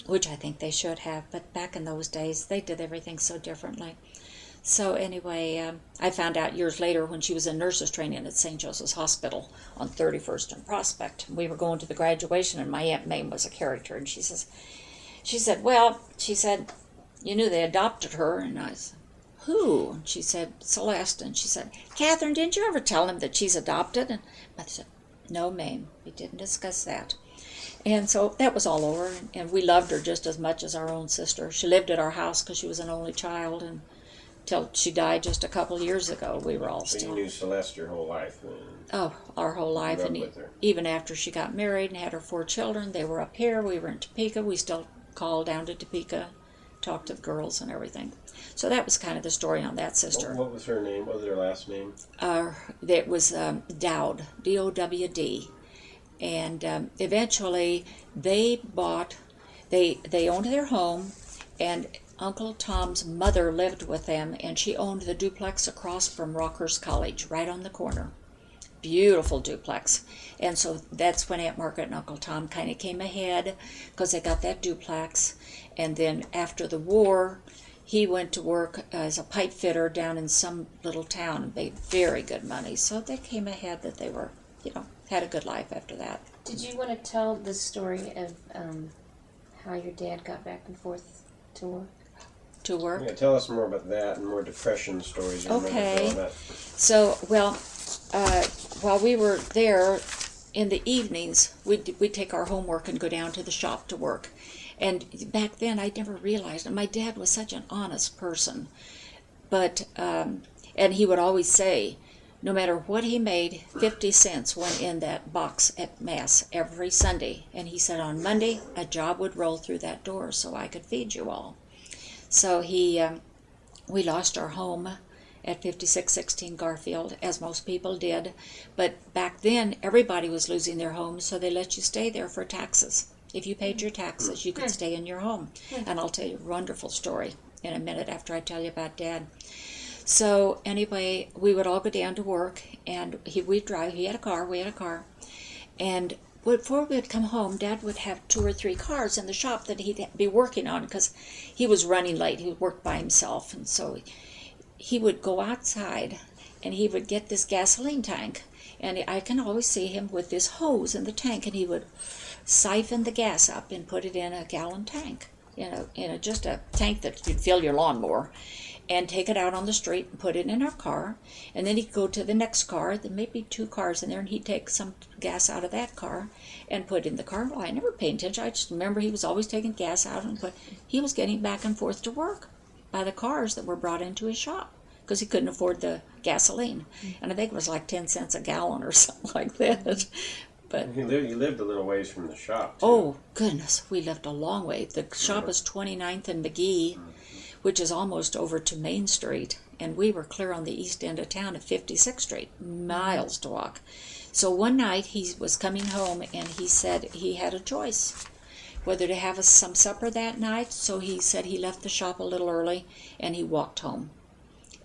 which I think they should have. But back in those days, they did everything so differently. So anyway, I found out years later when she was in nurses training at St. Joseph's Hospital on 31st and Prospect. We were going to the graduation, and my Aunt Mame was a character, and she said, "Well," she said, "you knew they adopted her." And I said, "Who?" And she said, "Celeste." And she said, "Catherine, didn't you ever tell him that she's adopted?" And Mother said, "No, Mame, we didn't discuss that." And so that was all over, and we loved her just as much as our own sister. She lived at our house because she was an only child, and till she died just a couple of years ago, we were all so still. You knew Celeste your whole life? Our whole life. Grew up And with her. even after she got married and had her 4 children, they were up here. We were in Topeka. We still called down to Topeka, talked to the girls and everything. So that was kind of the story on that sister. What was her name? What was her last name? It was Dowd, Dowd. And eventually they bought, They owned their home, and Uncle Tom's mother lived with them, and she owned the duplex across from Rockhurst College, right on the corner. Beautiful duplex. And so that's when Aunt Margaret and Uncle Tom kind of came ahead, because they got that duplex. And then after the war, he went to work as a pipe fitter down in some little town and made very good money. So they came ahead that they were, had a good life after that. Did you want to tell the story of how your dad got back and forth to work? To work? Yeah, tell us more about that and more depression stories. Okay. So, well, while we were there in the evenings, we'd take our homework and go down to the shop to work. And back then, I never realized, and my dad was such an honest person. But, and he would always say, no matter what he made, 50 cents went in that box at Mass every Sunday. And he said on Monday, a job would roll through that door so I could feed you all. So we lost our home at 5616 Garfield, as most people did. But back then, everybody was losing their homes, so they let you stay there for taxes. If you paid your taxes, you could stay in your home. And I'll tell you a wonderful story in a minute after I tell you about Dad. So anyway, we would all go down to work, and we'd drive. He had a car, we had a car. And before we would come home, Dad would have 2 or 3 cars in the shop that he'd be working on, because he was running late. He worked by himself, and so he would go outside, and he would get this gasoline tank. And I can always see him with this hose in the tank, and he would siphon the gas up and put it in a gallon tank, just a tank that you'd fill your lawnmower, and take it out on the street and put it in our car. And then he'd go to the next car, there may be 2 cars in there, and he'd take some gas out of that car and put in the car. Well, I never paid attention. I just remember he was always taking gas out, and he was getting back and forth to work by the cars that were brought into his shop, because he couldn't afford the gasoline. And I think it was like 10 cents a gallon or something like that. But you lived a little ways from the shop, too. Oh, goodness, we lived a long way. The shop is 29th and McGee, which is almost over to Main Street, and we were clear on the east end of town at 56th Street, miles to walk. So one night he was coming home, and he said he had a choice whether to have some supper that night. So he said he left the shop a little early, and he walked home.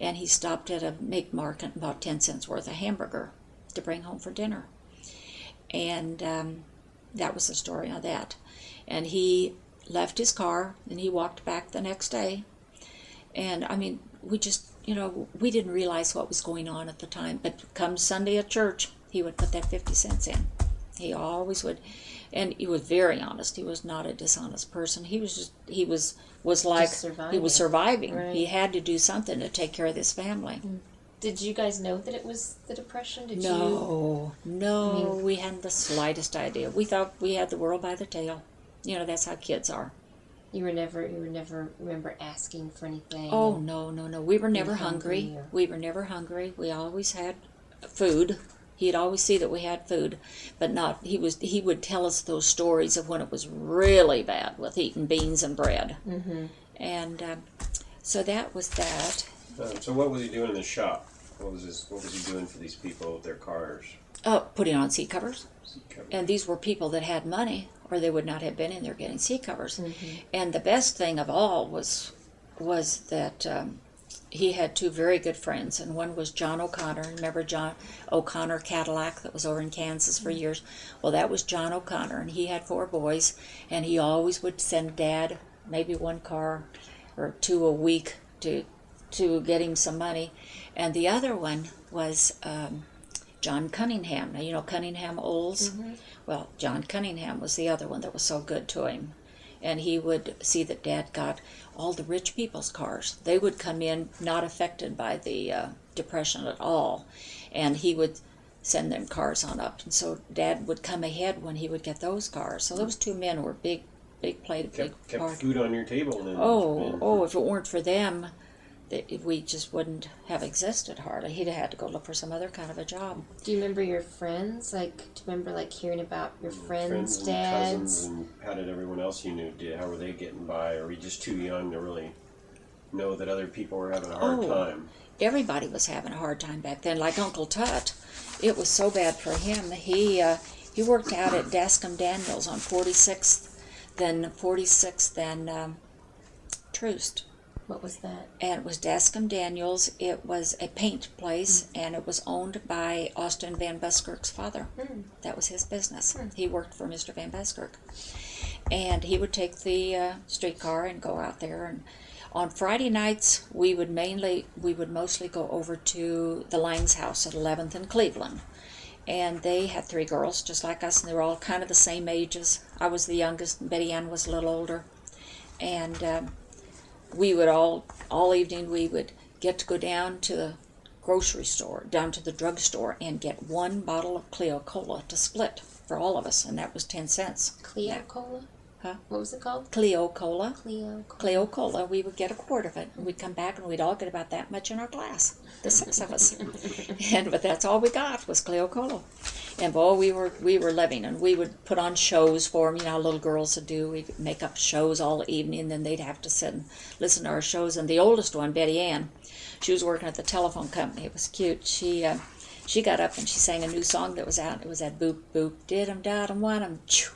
And he stopped at a Make Market and bought 10 cents worth of hamburger to bring home for dinner. And that was the story on that. And he left his car, and he walked back the next day. And, I mean, we just, we didn't realize what was going on at the time. But come Sunday at church, he would put that 50 cents in. He always would. And he was very honest. He was not a dishonest person. He was surviving. Right. He had to do something to take care of this family. Did you guys know that it was the Depression? No, we hadn't the slightest idea. We thought we had the world by the tail. That's how kids are. You were never remember asking for anything? Oh, no. We were never hungry. We were never hungry. We always had food. He'd always see that we had food, but not. He would tell us those stories of when it was really bad with eating beans and bread. Mm-hmm. And so that was that. So what was he doing in the shop? What was he doing for these people with their cars? Putting on seat covers. And these were people that had money, or they would not have been in there getting seat covers. Mm-hmm. And the best thing of all was that he had 2 very good friends, and one was John O'Connor. Remember John O'Connor Cadillac that was over in Kansas for years? Well, that was John O'Connor, and he had 4 boys, and he always would send Dad maybe 1 car or 2 a week to get him some money. And the other one was John Cunningham. Now, Cunningham Olds? Mm-hmm. Well, John Cunningham was the other one that was so good to him. And he would see that Dad got all the rich people's cars. They would come in not affected by the Depression at all. And he would send them cars on up. And so Dad would come ahead when he would get those cars. So those 2 men were big plate, kept food on your table. Then. If it weren't for them, we just wouldn't have existed hardly. He'd have had to go look for some other kind of a job. Do you remember your friends? Do you remember hearing about your friends' dads? And cousins, and how did everyone else you knew how were they getting by? Or were you just too young to really know that other people were having a hard time? Everybody was having a hard time back then. Like Uncle Tut, it was so bad for him. He worked out at Dascom Daniels on 46th then 46th and Troost. What was that? And it was Dascom Daniels. It was a paint place, and it was owned by Austin Van Buskirk's father. That was his business. He worked for Mr. Van Buskirk. And he would take the streetcar and go out there. And on Friday nights, we would mostly go over to the Lang's house at 11th and Cleveland. And they had 3 girls, just like us, and they were all kind of the same ages. I was the youngest, and Betty Ann was a little older. And we would all evening, we would get to go down to the grocery store, down to the drugstore, and get 1 bottle of Cleo Cola to split for all of us, and that was 10 cents. Cleo Cola? Huh? What was it called? Cleo Cola. Cleo Cola. Cleo Cola. We would get a quart of it, and we'd come back, and we'd all get about that much in our glass, the 6 of us. But that's all we got was Cleo Cola. And boy, we were living, and we would put on shows for them. You know how little girls would do. We'd make up shows all evening, and then they'd have to sit and listen to our shows. And the oldest one, Betty Ann, she was working at the telephone company. It was cute. She got up and she sang a new song that was out. It was that boop boop did 'em da 'em want 'em choo.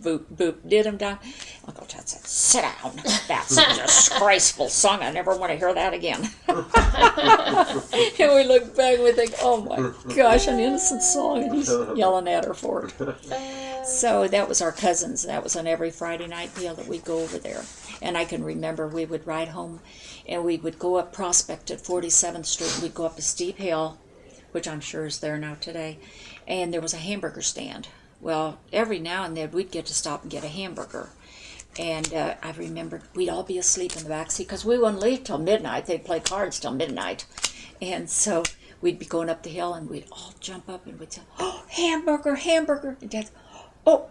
Boop, boop, did 'em down. Uncle Ted said, "Sit down. That's a disgraceful song. I never want to hear that again." And we look back and we think, oh my gosh, an innocent song. And he's yelling at her for it. So that was our cousins. That was on every Friday night deal that we'd go over there. And I can remember we would ride home and we would go up Prospect at 47th Street. We'd go up a steep hill, which I'm sure is there now today. And there was a hamburger stand. Well, every now and then we'd get to stop and get a hamburger. And I remember we'd all be asleep in the back seat because we wouldn't leave till midnight. They'd play cards till midnight. And so we'd be going up the hill and we'd all jump up and we'd say, "Oh, hamburger, hamburger." And Dad, oh,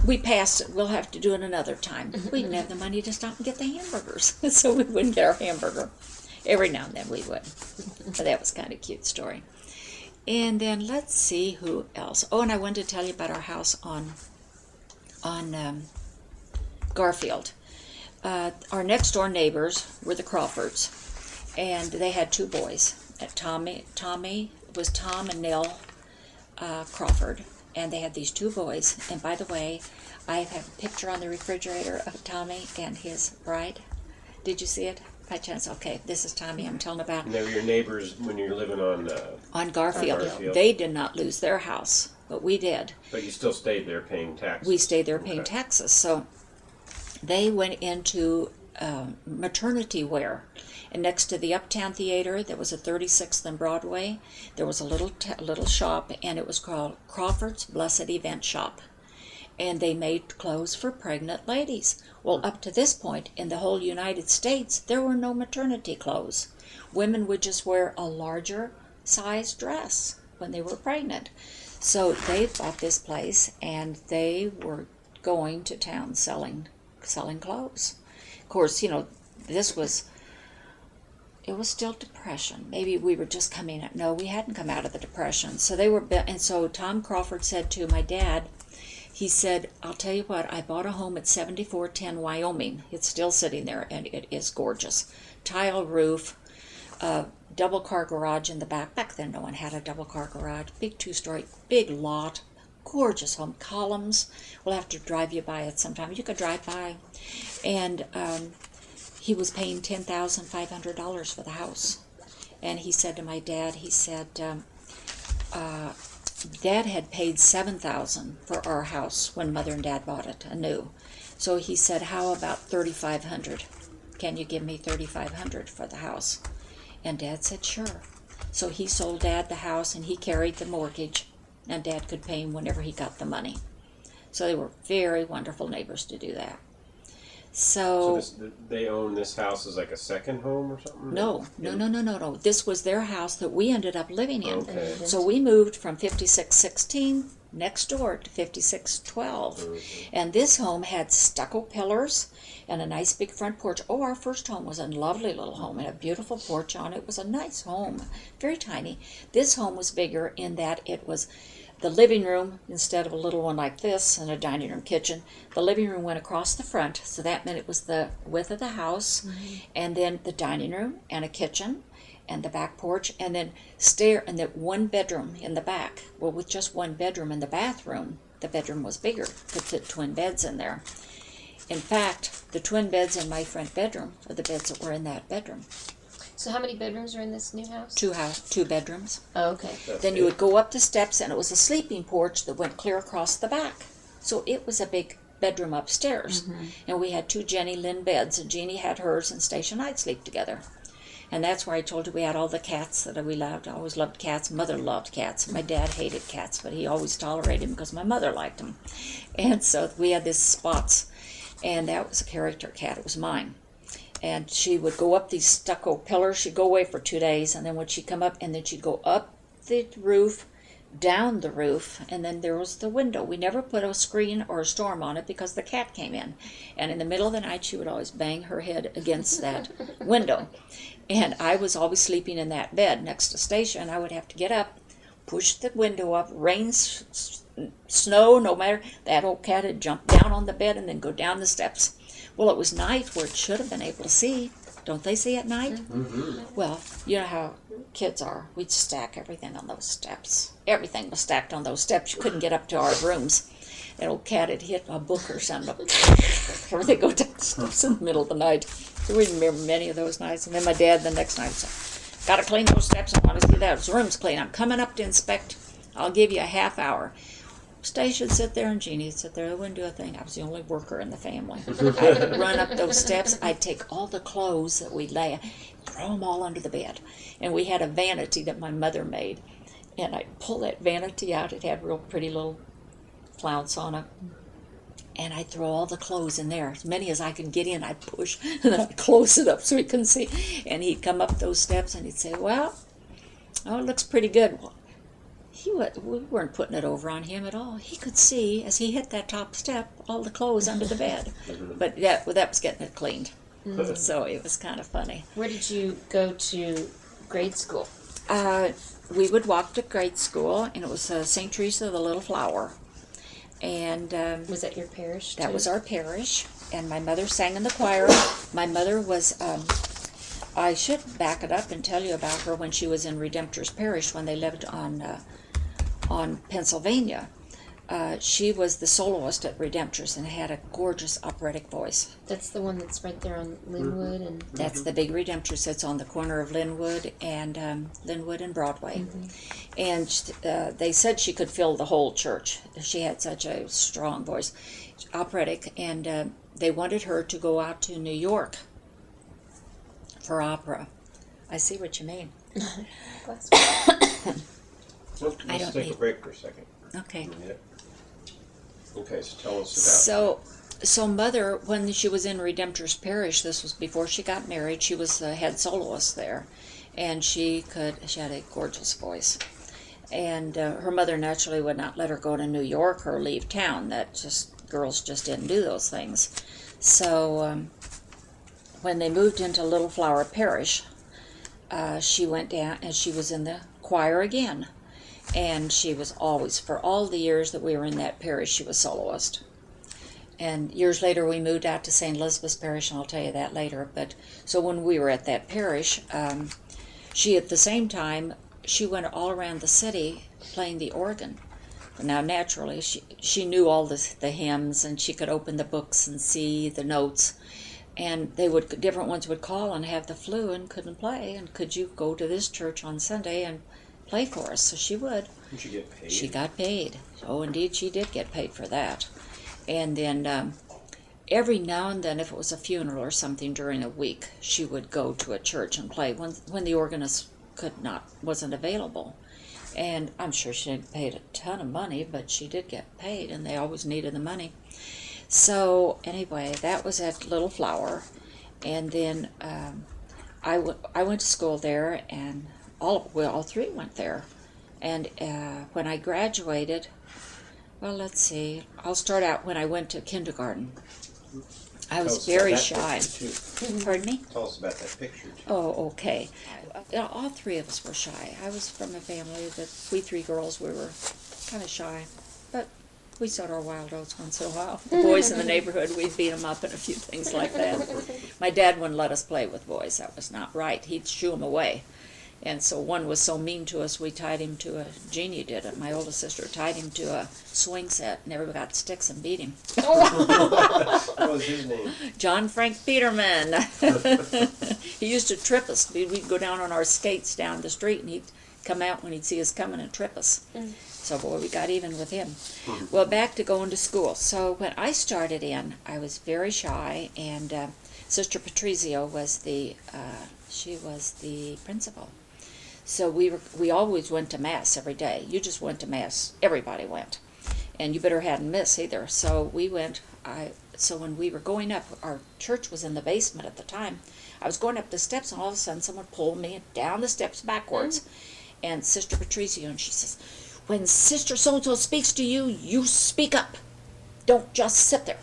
we passed it. We'll have to do it another time. We didn't have the money to stop and get the hamburgers. So we wouldn't get our hamburger. Every now and then we would. But that was kind of a cute story. And then let's see who else. Oh, and I wanted to tell you about our house on Garfield. Our next door neighbors were the Crawfords, and they had 2 boys. Tommy was Tom and Nell Crawford, and they had these 2 boys. And by the way, I have a picture on the refrigerator of Tommy and his bride. Did you see it? By chance, okay, this is Tommy I'm telling about. And they were your neighbors when you were living on Garfield. They did not lose their house, but we did. But you still stayed there paying taxes. We stayed there paying taxes. So they went into maternity wear. And next to the Uptown Theater, there was a 36th and Broadway. There was a little shop, and it was called Crawford's Blessed Event Shop. And they made clothes for pregnant ladies. Well, up to this point, in the whole United States, there were no maternity clothes. Women would just wear a larger size dress when they were pregnant. So they bought this place, and they were going to town selling clothes. Of course, you know, it was still Depression. Maybe we were just coming out. No, we hadn't come out of the Depression. So they were, and so Tom Crawford said to my dad, he said, "I'll tell you what, I bought a home at 7410 Wyoming. It's still sitting there, and it is gorgeous. Tile roof, double car garage in the back. Back then, no one had a double car garage. Big 2-story, big lot, gorgeous home. Columns. We'll have to drive you by it sometime. You could drive by." And he was paying $10,500 for the house. And he said to my dad, he said, Dad had paid $7,000 for our house when Mother and Dad bought it anew. So he said, "How about $3,500? Can you give me $3,500 for the house?" And Dad said, "Sure." So he sold Dad the house, and he carried the mortgage, and Dad could pay him whenever he got the money. So they were very wonderful neighbors to do that. So they own this house as like a second home or something? No. This was their house that we ended up living in. Okay. So we moved from 5616 next door to 5612. And this home had stucco pillars and a nice big front porch. Oh, our first home was a lovely little home and a beautiful porch on it. It was a nice home, very tiny. This home was bigger in that it was the living room, instead of a little one like this and a dining room kitchen, the living room went across the front, so that meant it was the width of the house, and then the dining room and a kitchen and the back porch, and then and that 1 bedroom in the back. Well, with just 1 bedroom in the bathroom, the bedroom was bigger, could fit twin beds in there. In fact, the twin beds in my front bedroom are the beds that were in that bedroom. So how many bedrooms are in this new house? Two bedrooms. Oh, okay. Then you would go up the steps, and it was a sleeping porch that went clear across the back. So it was a big bedroom upstairs. And we had 2 Jenny Lynn beds, and Jeannie had hers, and Stacia and I'd sleep together. And that's where I told you we had all the cats that we loved. I always loved cats. Mother loved cats. My dad hated cats, but he always tolerated them because my mother liked them. And so we had this Spots, and that was a character cat. It was mine. And she would go up these stucco pillars. She'd go away for 2 days, and then when she'd come up, and then she'd go up the roof, down the roof, and then there was the window. We never put a screen or a storm on it because the cat came in. And in the middle of the night, she would always bang her head against that window. And I was always sleeping in that bed next to Stacia, and I would have to get up, push the window up, rain, snow, no matter. That old cat would jump down on the bed and then go down the steps. Well, it was night where it should have been able to see. Don't they see at night? Mm-hmm. Well, you know how kids are. We'd stack everything on those steps. Everything was stacked on those steps. You couldn't get up to our rooms. That old cat had hit a book or something. Everything go down the steps in the middle of the night. So we remember many of those nights. And then my dad the next night said, "Got to clean those steps. I want to see that. His room's clean. I'm coming up to inspect. I'll give you a half hour." Stacia would sit there and Jeannie would sit there. They wouldn't do a thing. I was the only worker in the family. I would run up those steps. I'd take all the clothes that we'd lay, throw them all under the bed. And we had a vanity that my mother made. And I'd pull that vanity out. It had real pretty little flounce on it. And I'd throw all the clothes in there. As many as I could get in, I'd push. And then I'd close it up so he couldn't see. And he'd come up those steps and he'd say, "Well, oh, it looks pretty good." Well, we weren't putting it over on him at all. He could see, as he hit that top step, all the clothes under the bed. But that was getting it cleaned. So it was kind of funny. Where did you go to grade school? We would walk to grade school, and it was St. Teresa of the Little Flower. And Was that your parish, too? that was our parish. And my mother sang in the choir. My mother was... I should back it up and tell you about her when she was in Redemptor's Parish when they lived on Pennsylvania. She was the soloist at Redemptor's and had a gorgeous operatic voice. That's the one that's right there on Linwood and... That's the big Redemptor's that's on the corner of Linwood and Broadway. And they said she could fill the whole church. She had such a strong voice, operatic, and they wanted her to go out to New York for opera. I see what you mean. Let's I don't take need- a break for a second. Okay. Yeah. Okay, so tell us about... So Mother, when she was in Redemptor's Parish, this was before she got married, she was the head soloist there. And she had a gorgeous voice. And her mother naturally would not let her go to New York or leave town. Girls just didn't do those things. So when they moved into Little Flower Parish, she went down and she was in the choir again. And she was always, for all the years that we were in that parish, she was soloist. And years later we moved out to St. Elizabeth's Parish, and I'll tell you that later. But so when we were at that parish, she at the same time, she went all around the city playing the organ. Now naturally, she knew all the hymns, and she could open the books and see the notes. And different ones would call and have the flu and couldn't play. And could you go to this church on Sunday and play for us? So she would. Did she get paid? She got paid. Oh, indeed, she did get paid for that. And then every now and then, if it was a funeral or something during a week, she would go to a church and play when the organist wasn't available. And I'm sure she didn't pay a ton of money, but she did get paid, and they always needed the money. So anyway, that was at Little Flower, and then I went to school there, and all three went there. And when I graduated, well, let's see, I'll start out when I went to kindergarten. I was very shy. Pardon me? Tell us about that picture, too. Oh, okay. All three of us were shy. I was from a family that we three girls, we were kind of shy, but we sowed our wild oats once in a while. The boys in the neighborhood, we'd beat them up and a few things like that. My dad wouldn't let us play with boys. That was not right. He'd shoo them away. And so one was so mean to us, we tied him to Jeannie did it, my oldest sister, tied him to a swing set, and everybody got sticks and beat him. What was his name? John Frank Peterman. He used to trip us. We'd go down on our skates down the street, and he'd come out when he'd see us coming and trip us. So, boy, we got even with him. Well, back to going to school. So when I started in, I was very shy, and Sister Patrizio was she was the principal. So we always went to Mass every day. You just went to Mass. Everybody went. And you better hadn't miss either. So we went. So when we were going up, our church was in the basement at the time. I was going up the steps, and all of a sudden someone pulled me down the steps backwards. And Sister Patrizio, and she says, "When Sister so-and-so speaks to you, you speak up. Don't just sit there."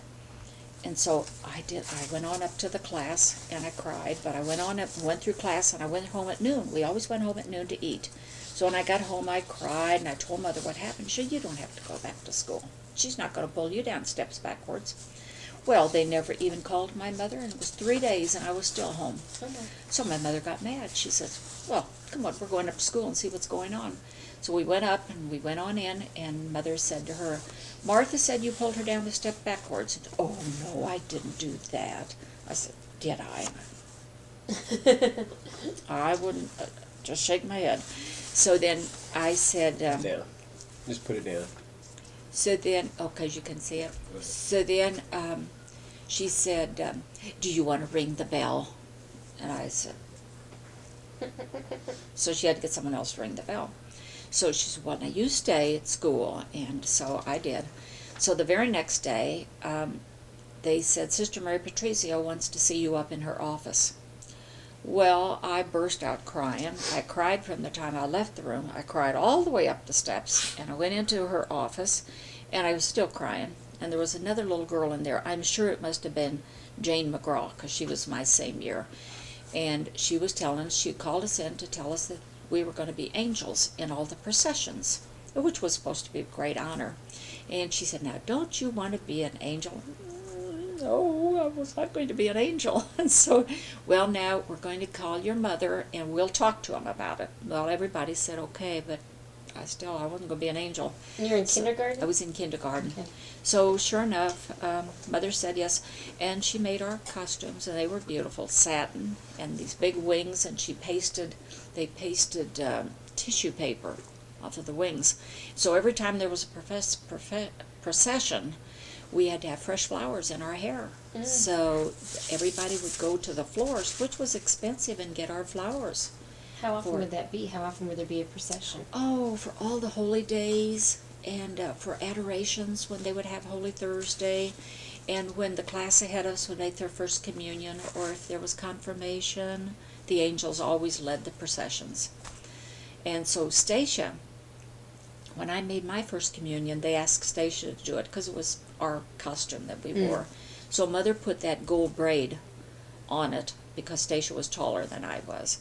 And so I did. I went on up to the class, and I cried, but I went on up and went through class, and I went home at noon. We always went home at noon to eat. So when I got home, I cried, and I told Mother what happened. She said, "You don't have to go back to school. She's not going to pull you down steps backwards." Well, they never even called my mother, and it was 3 days, and I was still home. So my mother got mad. She says, "Well, come on, we're going up to school and see what's going on." So we went up, and we went on in, and Mother said to her, "Martha said you pulled her down the step backwards." And, "Oh, no, I didn't do that." I said, "Did I?" I wouldn't, just shake my head. So then I said... down. Just put it down. So then, because you can see it. So then she said, "Do you want to ring the bell?" And I said... So she had to get someone else to ring the bell. So she said, "Well, now you stay at school." And so I did. So the very next day, they said, "Sister Mary Patrizio wants to see you up in her office." Well, I burst out crying. I cried from the time I left the room. I cried all the way up the steps, and I went into her office, and I was still crying. And there was another little girl in there. I'm sure it must have been Jane McGraw, because she was my same year. And she was she called us in to tell us that we were going to be angels in all the processions, which was supposed to be a great honor. And she said, "Now, don't you want to be an angel?" No, I was not going to be an angel. And so, "Well, now we're going to call your mother, and we'll talk to him about it." Well, everybody said okay, but I wasn't going to be an angel. And you're in kindergarten? I was in kindergarten. Okay. So sure enough, Mother said yes, and she made our costumes, and they were beautiful, satin, and these big wings, and they pasted tissue paper off of the wings. So every time there was a procession, we had to have fresh flowers in our hair. So everybody would go to the floors, which was expensive, and get our flowers. How often would that be? How often would there be a procession? Oh, for all the holy days, and for adorations when they would have Holy Thursday, and when the class ahead of us would make their first communion, or if there was confirmation, the angels always led the processions. And so Stacia, when I made my first communion, they asked Stacia to do it because it was our costume that we wore. So Mother put that gold braid on it because Stacia was taller than I was.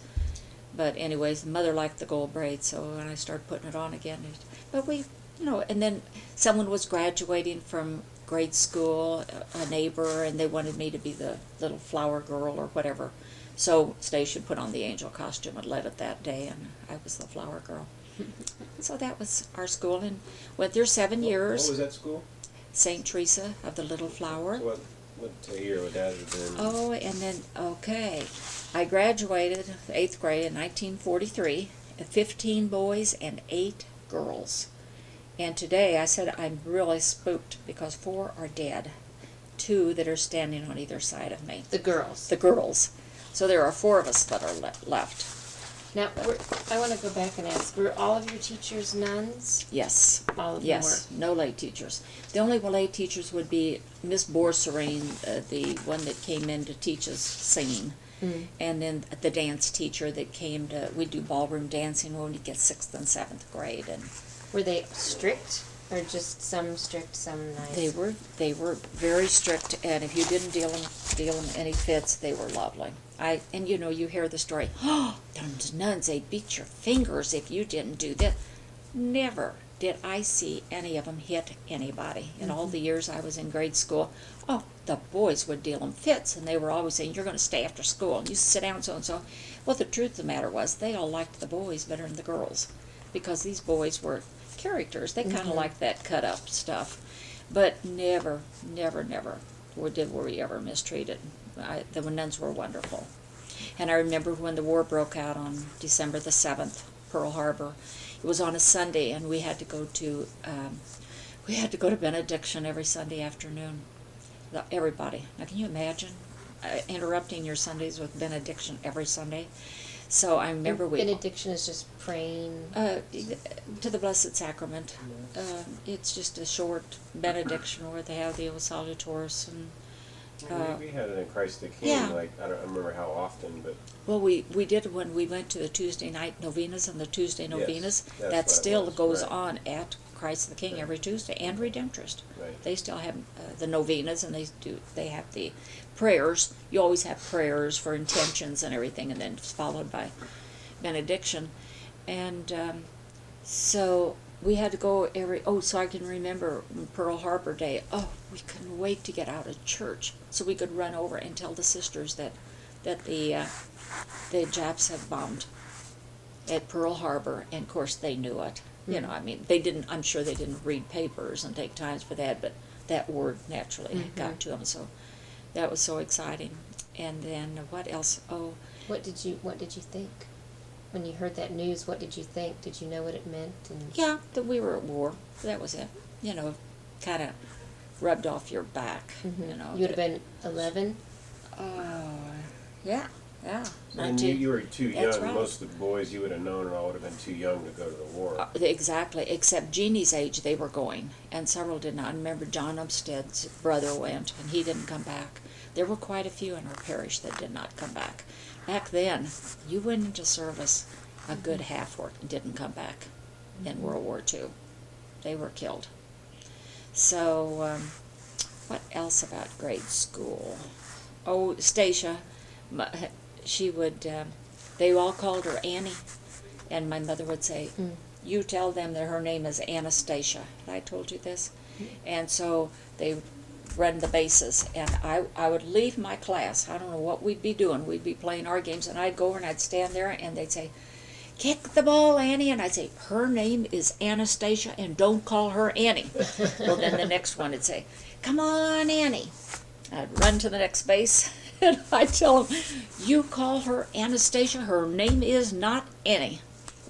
But anyways, Mother liked the gold braid, so when I started putting it on again. But and then someone was graduating from grade school, a neighbor, and they wanted me to be the little flower girl or whatever. So Stacia put on the angel costume and led it that day, and I was the flower girl. So that was our school, and went there 7 years. What was that school? St. Teresa of the Little Flower. So what year would that have been? Oh, and then, I graduated 8th grade in 1943, 15 boys and 8 girls. And today I said I'm really spooked because 4 are dead, 2 that are standing on either side of me. The girls. The girls. So there are 4 of us that are left. Now, I want to go back and ask, were all of your teachers nuns? Yes. All of them Yes, no lay teachers. The only lay teachers would be Miss Borserine, the one that came in to teach us singing. And then the dance teacher that came we'd do ballroom dancing when we'd get 6th and 7th grade. And were they strict, or just some strict, some nice? They were very strict, and if you didn't deal them any fits, they were lovely. And you hear the story, oh, nuns, they'd beat your fingers if you didn't do that. Never. did I see any of them hit anybody in all the years I was in grade school. Oh, the boys would deal them fits, and they were always saying, "You're going to stay after school, and you sit down, so and so." Well, the truth of the matter was, they all liked the boys better than the girls, because these boys were characters. They kind of liked that cut up stuff, but never, never, never were we ever mistreated. The nuns were wonderful. And I remember when the war broke out on December the 7th, Pearl Harbor. It was on a Sunday, and we had to go to benediction every Sunday afternoon. Everybody. Now, can you imagine interrupting your Sundays with benediction every Sunday? So I remember benediction is just praying to the Blessed Sacrament. It's just a short benediction where they have the O Salutaris and. We had it in Christ the King. Yeah. Like I don't remember how often, but Well, we did when we went to the Tuesday night novenas and the Tuesday novenas. that's That what it still was, goes right. on at Christ the King every Tuesday, and Redemptorist. Right. They still have the novenas, and they have the prayers. You always have prayers for intentions and everything, and then it's followed by benediction. And so we had to go so I can remember Pearl Harbor Day. Oh, we couldn't wait to get out of church so we could run over and tell the sisters that the Japs had bombed at Pearl Harbor, and of course they knew it. You know, I mean, they didn't. I'm sure they didn't read papers and take times for that, but that word naturally got to them. So that was so exciting. And then what else? Oh, What did you think when you heard that news? What did you think? Did you know what it meant? And yeah, that we were at war. That was it. You know, kind of rubbed off your back. You know, you would have been 11. Yeah. and you were too That's young. right. Most of the boys you would have known all would have been too young to go to the war. Exactly, except Jeannie's age, they were going, and several did not. I remember John Umstead's brother went, and he didn't come back. There were quite a few in our parish that did not come back. Back then, you went into service, a good half didn't come back in World War II. They were killed. So, what else about grade school? Oh, Stacia, she would, they all called her Annie, and my mother would say, "You tell them that her name is Anastasia." Had I told you this? And so they run the bases, and I would leave my class. I don't know what we'd be doing. We'd be playing our games, and I'd go over and I'd stand there, and they'd say, "Kick the ball, Annie," and I'd say, "Her name is Anastasia, and don't call her Annie." Well, then the next one would say, "Come on, Annie." I'd run to the next base, and I'd tell them, "You call her Anastasia, her name is not Annie."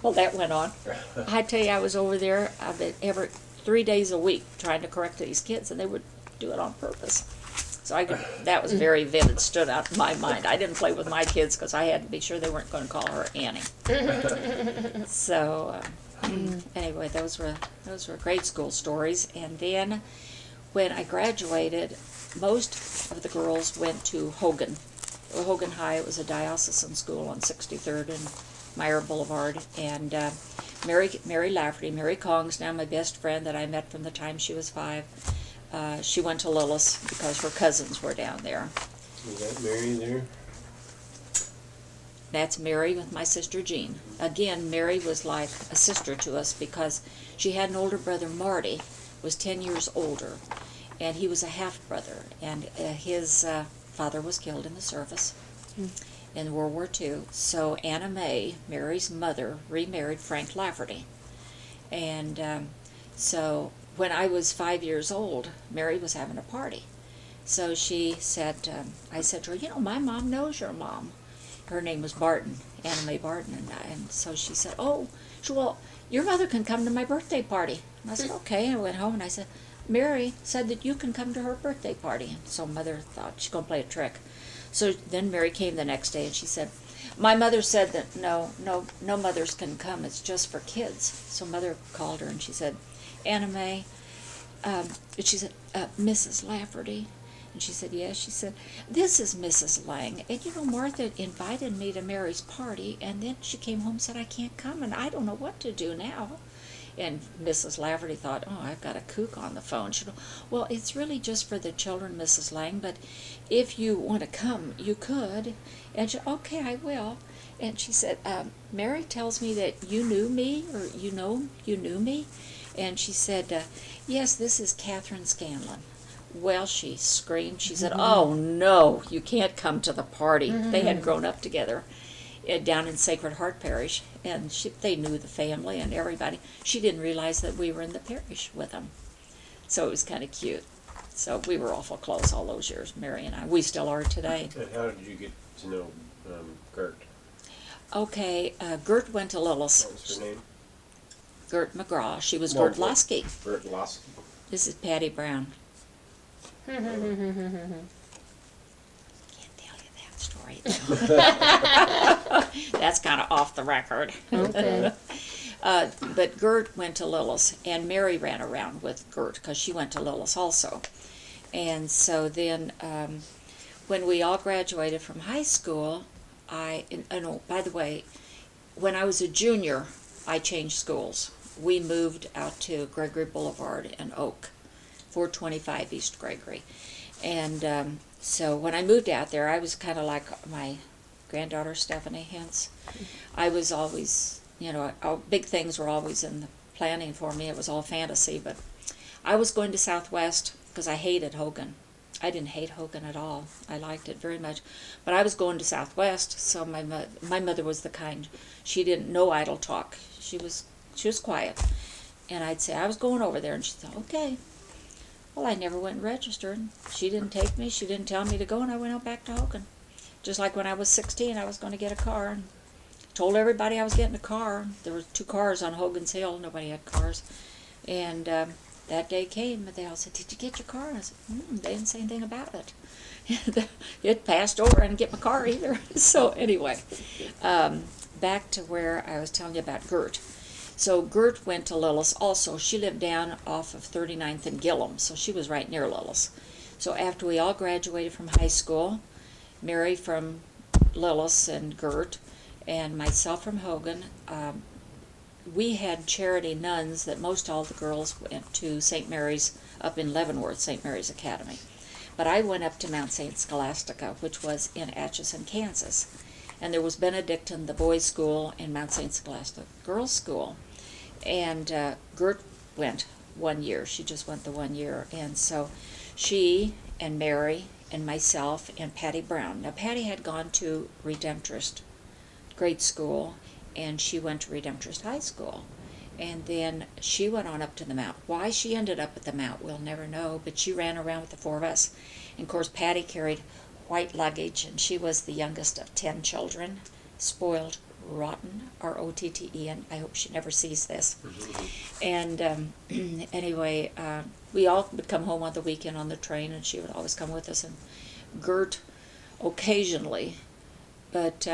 Well, that went on. I tell you, I was over there every 3 days a week trying to correct these kids, and they would do it on purpose. So that was very vivid, stood out in my mind. I didn't play with my kids because I had to be sure they weren't going to call her Annie. So anyway, those were grade school stories. And then when I graduated, most of the girls went to Hogan High. It was a diocesan school on 63rd and Meyer Boulevard. And Mary Lafferty, Mary Kong's now my best friend that I met from the time she was 5. She went to Lillis because her cousins were down there. Is that Mary there? That's Mary with my sister Jean. Again, Mary was like a sister to us because she had an older brother, Marty, was 10 years older, and he was a half-brother, and his father was killed in the service in World War II. So Anna Mae, Mary's mother, remarried Frank Lafferty. And so when I was 5 years old, Mary was having a party. So she said, I said to her, "You know, my mom knows your mom." Her name was Barton, Anna Mae Barton. And so she said, "Oh, well, your mother can come to my birthday party." And I said, "Okay." And I went home and I said, "Mary said that you can come to her birthday party." And so Mother thought she's going to play a trick. So then Mary came the next day and she said, "My mother said that no mothers can come. It's just for kids." So Mother called her and she said, "Anna Mae," she said, "Mrs. Lafferty." And she said, "Yes." She said, "This is Mrs. Lang. And you know, Martha invited me to Mary's party, and then she came home and said I can't come, and I don't know what to do now." And Mrs. Lafferty thought, "Oh, I've got a kook on the phone." She said, "Well, it's really just for the children, Mrs. Lang, but if you want to come, you could." And she said, "Okay, I will." And she said, "Mary tells me that you knew me, or you knew me, And she said, yes, this is Catherine Scanlon. Well, she screamed. She said, oh, no, you can't come to the party. They had grown up together down in Sacred Heart Parish, and they knew the family and everybody. She didn't realize that we were in the parish with them. So it was kind of cute. So we were awful close all those years, Mary and I. We still are today. And how did you get to know Gert? Okay, Gert went to Lillis. What was her name? Gert McGraw. She was Well, Gert Lasky. Gert Lasky. This is Patty Brown. Can't tell you that story, though. That's kind of off the record. Okay. But Gert went to Lillis, and Mary ran around with Gert because she went to Lillis also. And so then when we all graduated from high school, by the way, when I was a junior, I changed schools. We moved out to Gregory Boulevard and Oak, 425 East Gregory. And so when I moved out there, I was kind of like my granddaughter Stephanie Hense. I was always, big things were always in the planning for me. It was all fantasy, but I was going to Southwest because I hated Hogan. I didn't hate Hogan at all. I liked it very much. But I was going to Southwest, so my mother was the kind. She didn't know idle talk. She was quiet. And I'd say, I was going over there, and she'd say, okay. Well, I never went and registered. She didn't take me. She didn't tell me to go, and I went out back to Hogan. Just like when I was 16, I was going to get a car, and told everybody I was getting a car. There were 2 cars on Hogan's Hill. Nobody had cars. And that day came, and they all said, did you get your car? And I said, they didn't say anything about it. It passed over. I didn't get my car either. So anyway, back to where I was telling you about Gert. So Gert went to Lillis also. She lived down off of 39th and Gillum, so she was right near Lillis. So after we all graduated from high school, Mary from Lillis and Gert, and myself from Hogan, we had charity nuns that most all the girls went to St. Mary's up in Leavenworth, St. Mary's Academy. But I went up to Mount St. Scholastica, which was in Atchison, Kansas. And there was Benedictine, the boys' school, and Mount St. Scholastica girls' school. And Gert went 1 year. She just went the 1 year. And so she and Mary and myself and Patty Brown. Now, Patty had gone to Redemptorist grade school, and she went to Redemptorist high school. And then she went on up to the Mount. Why she ended up at the Mount, we'll never know, but she ran around with the 4 of us. And of course, Patty carried white luggage, and she was the youngest of 10 children, spoiled, rotten, R-O-T-T-E-N. I hope she never sees this. And anyway, we all would come home on the weekend on the train, and she would always come with us. And Gert occasionally, but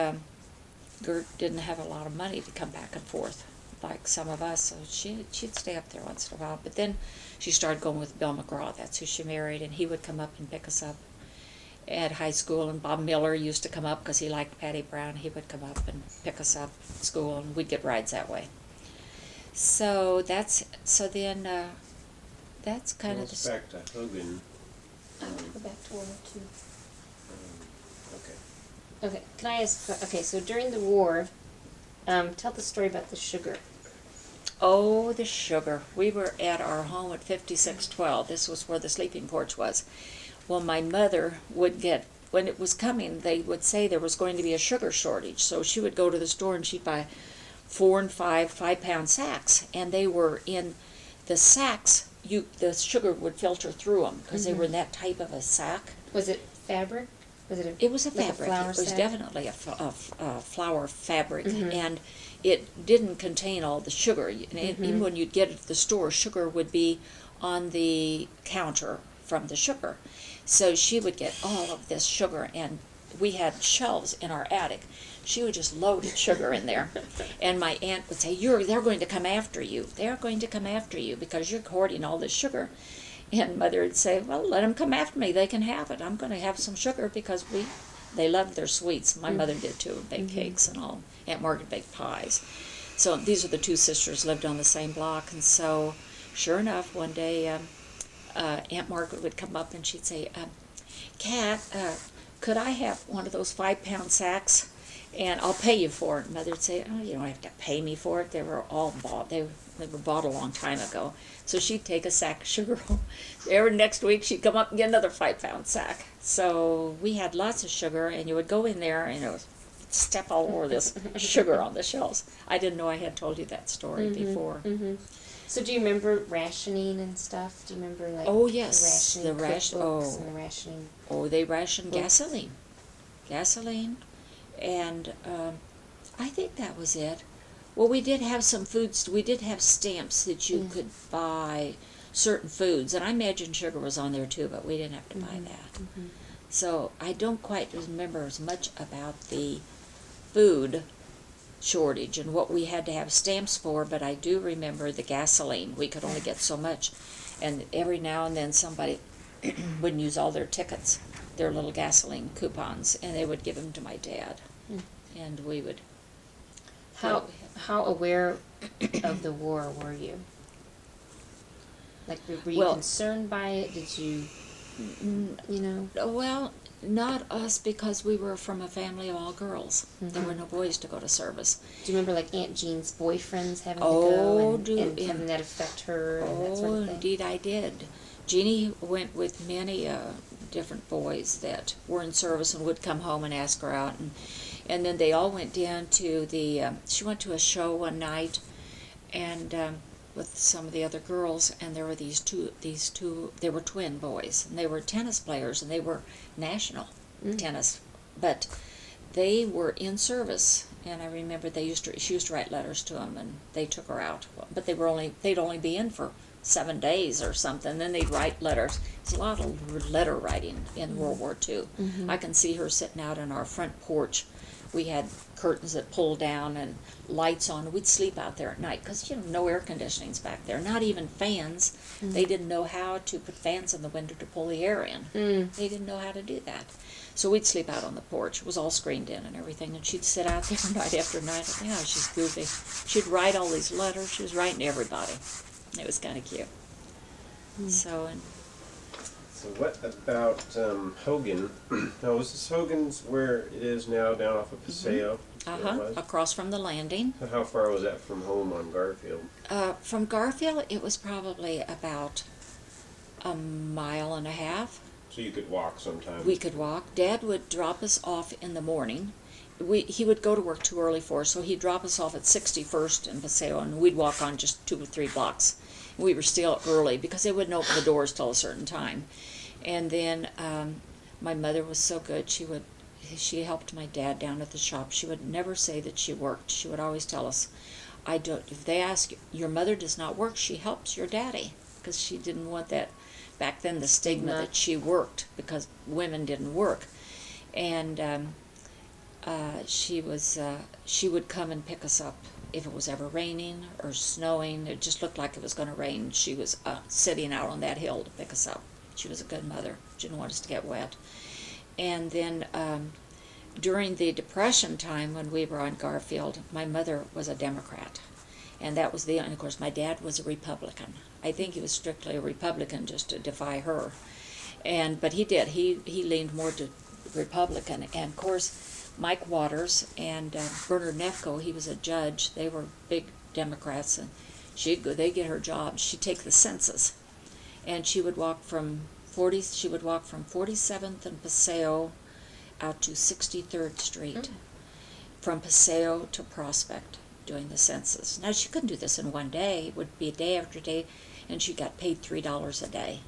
Gert didn't have a lot of money to come back and forth like some of us, so she'd stay up there once in a while. But then she started going with Bill McGraw. That's who she married, and he would come up and pick us up at high school. And Bob Miller used to come up because he liked Patty Brown. He would come up and pick us up at school, and we'd get rides that way. So that's kind of the. Back to Hogan. I want to go back to World War II. Okay. Okay, can I ask? Okay, so during the war, tell the story about the sugar. Oh, the sugar. We were at our home at 5612. This was where the sleeping porch was. Well, my mother would get, when it was coming, they would say there was going to be a sugar shortage. So she would go to the store and she'd buy 4 and 5-pound sacks. And they were in the sacks, the sugar would filter through them because they were in that type of a sack. Was it fabric? It was a fabric. Flour It was sack? definitely a flour fabric, and it didn't contain all the sugar. And even when you'd get it at the store, sugar would be on the counter from the sugar. So she would get all of this sugar, and we had shelves in our attic. She would just load sugar in there, and my aunt would say, "They're going to come after you. They're going to come after you because you're hoarding all this sugar." And Mother would say, "Well, let them come after me. They can have it. I'm going to have some sugar because they loved their sweets." My mother did too, baked cakes and all. Aunt Margaret baked pies. So these are the 2 sisters lived on the same block. And so, sure enough, one day Aunt Margaret would come up and she'd say, "Kat, could I have one of those 5-pound sacks? And I'll pay you for it." And Mother would say, "Oh, you don't have to pay me for it." They were all bought. They were bought a long time ago. So she'd take a sack of sugar home. Every next week she'd come up and get another 5-pound sack. So we had lots of sugar, and you would go in there and it was step all over this sugar on the shelves. I didn't know I had told you that story before. So do you remember rationing and stuff? Do you remember like Oh yes, the rationing cookbooks and the rationing? Oh, they rationed gasoline, and I think that was it. Well, we did have some foods. We did have stamps that you could buy certain foods, and I imagine sugar was on there too, but we didn't have to buy that. So I don't quite remember as much about the food shortage and what we had to have stamps for, but I do remember the gasoline. We could only get so much, and every now and then somebody wouldn't use all their tickets, their little gasoline coupons, and they would give them to my dad, and we would. How aware of the war were you? Like, were you concerned by it? Did you, you know? Well, not us, because we were from a family of all girls. There were no boys to go to service. Do you remember like Aunt Jean's boyfriends having to go and and having that affect her and that sort of thing? Indeed I did. Jeannie went with many different boys that were in service and would come home and ask her out, and then they all went down to the. She went to a show one night, and with some of the other girls, and there were these two. They were twin boys, and they were tennis players, and they were national tennis, but they were in service. And I remember she used to write letters to them, and they took her out, but they'd only be in for 7 days or something. Then they'd write letters. There's a lot of letter writing in World War II. I can see her sitting out on our front porch. We had curtains that pulled down and lights on. We'd sleep out there at night because, no air conditioning's back there, not even fans. They didn't know how to put fans in the window to pull the air in. They didn't know how to do that. So we'd sleep out on the porch. It was all screened in and everything, and she'd sit out there night after night. Yeah, she's goofy. She'd write all these letters. She was writing to everybody. It was kind of cute. So what about Hogan? Now, was this Hogan's where it is now, down off of Paseo? Across from the landing. How far was that from home on Garfield? From Garfield, it was probably about 1.5 miles. So you could walk sometimes? We could walk. Dad would drop us off in the morning. He would go to work too early for us, so he'd drop us off at 61st and Paseo, and we'd walk on just 2 or 3 blocks. We were still early because they wouldn't open the doors till a certain time. And then my mother was so good. She helped my dad down at the shop. She would never say that she worked. She would always tell us, if they ask, your mother does not work, she helps your daddy, because she didn't want that. Back then, the stigma that she worked, because women didn't work. And she would come and pick us up if it was ever raining or snowing. It just looked like it was going to rain. She was sitting out on that hill to pick us up. She was a good mother. She didn't want us to get wet. And then during the Depression time, when we were on Garfield, my mother was a Democrat. And that was and of course, my dad was a Republican. I think he was strictly a Republican just to defy her. But he did. He leaned more to Republican. And of course, Mike Waters and Bernard Nefko, he was a judge. They were big Democrats, and they'd get her job. She'd take the census, and she would walk from 47th and Paseo out to 63rd Street, from Paseo to Prospect, doing the census. Now, she couldn't do this in one day. It would be day after day, and she got paid $3 a day.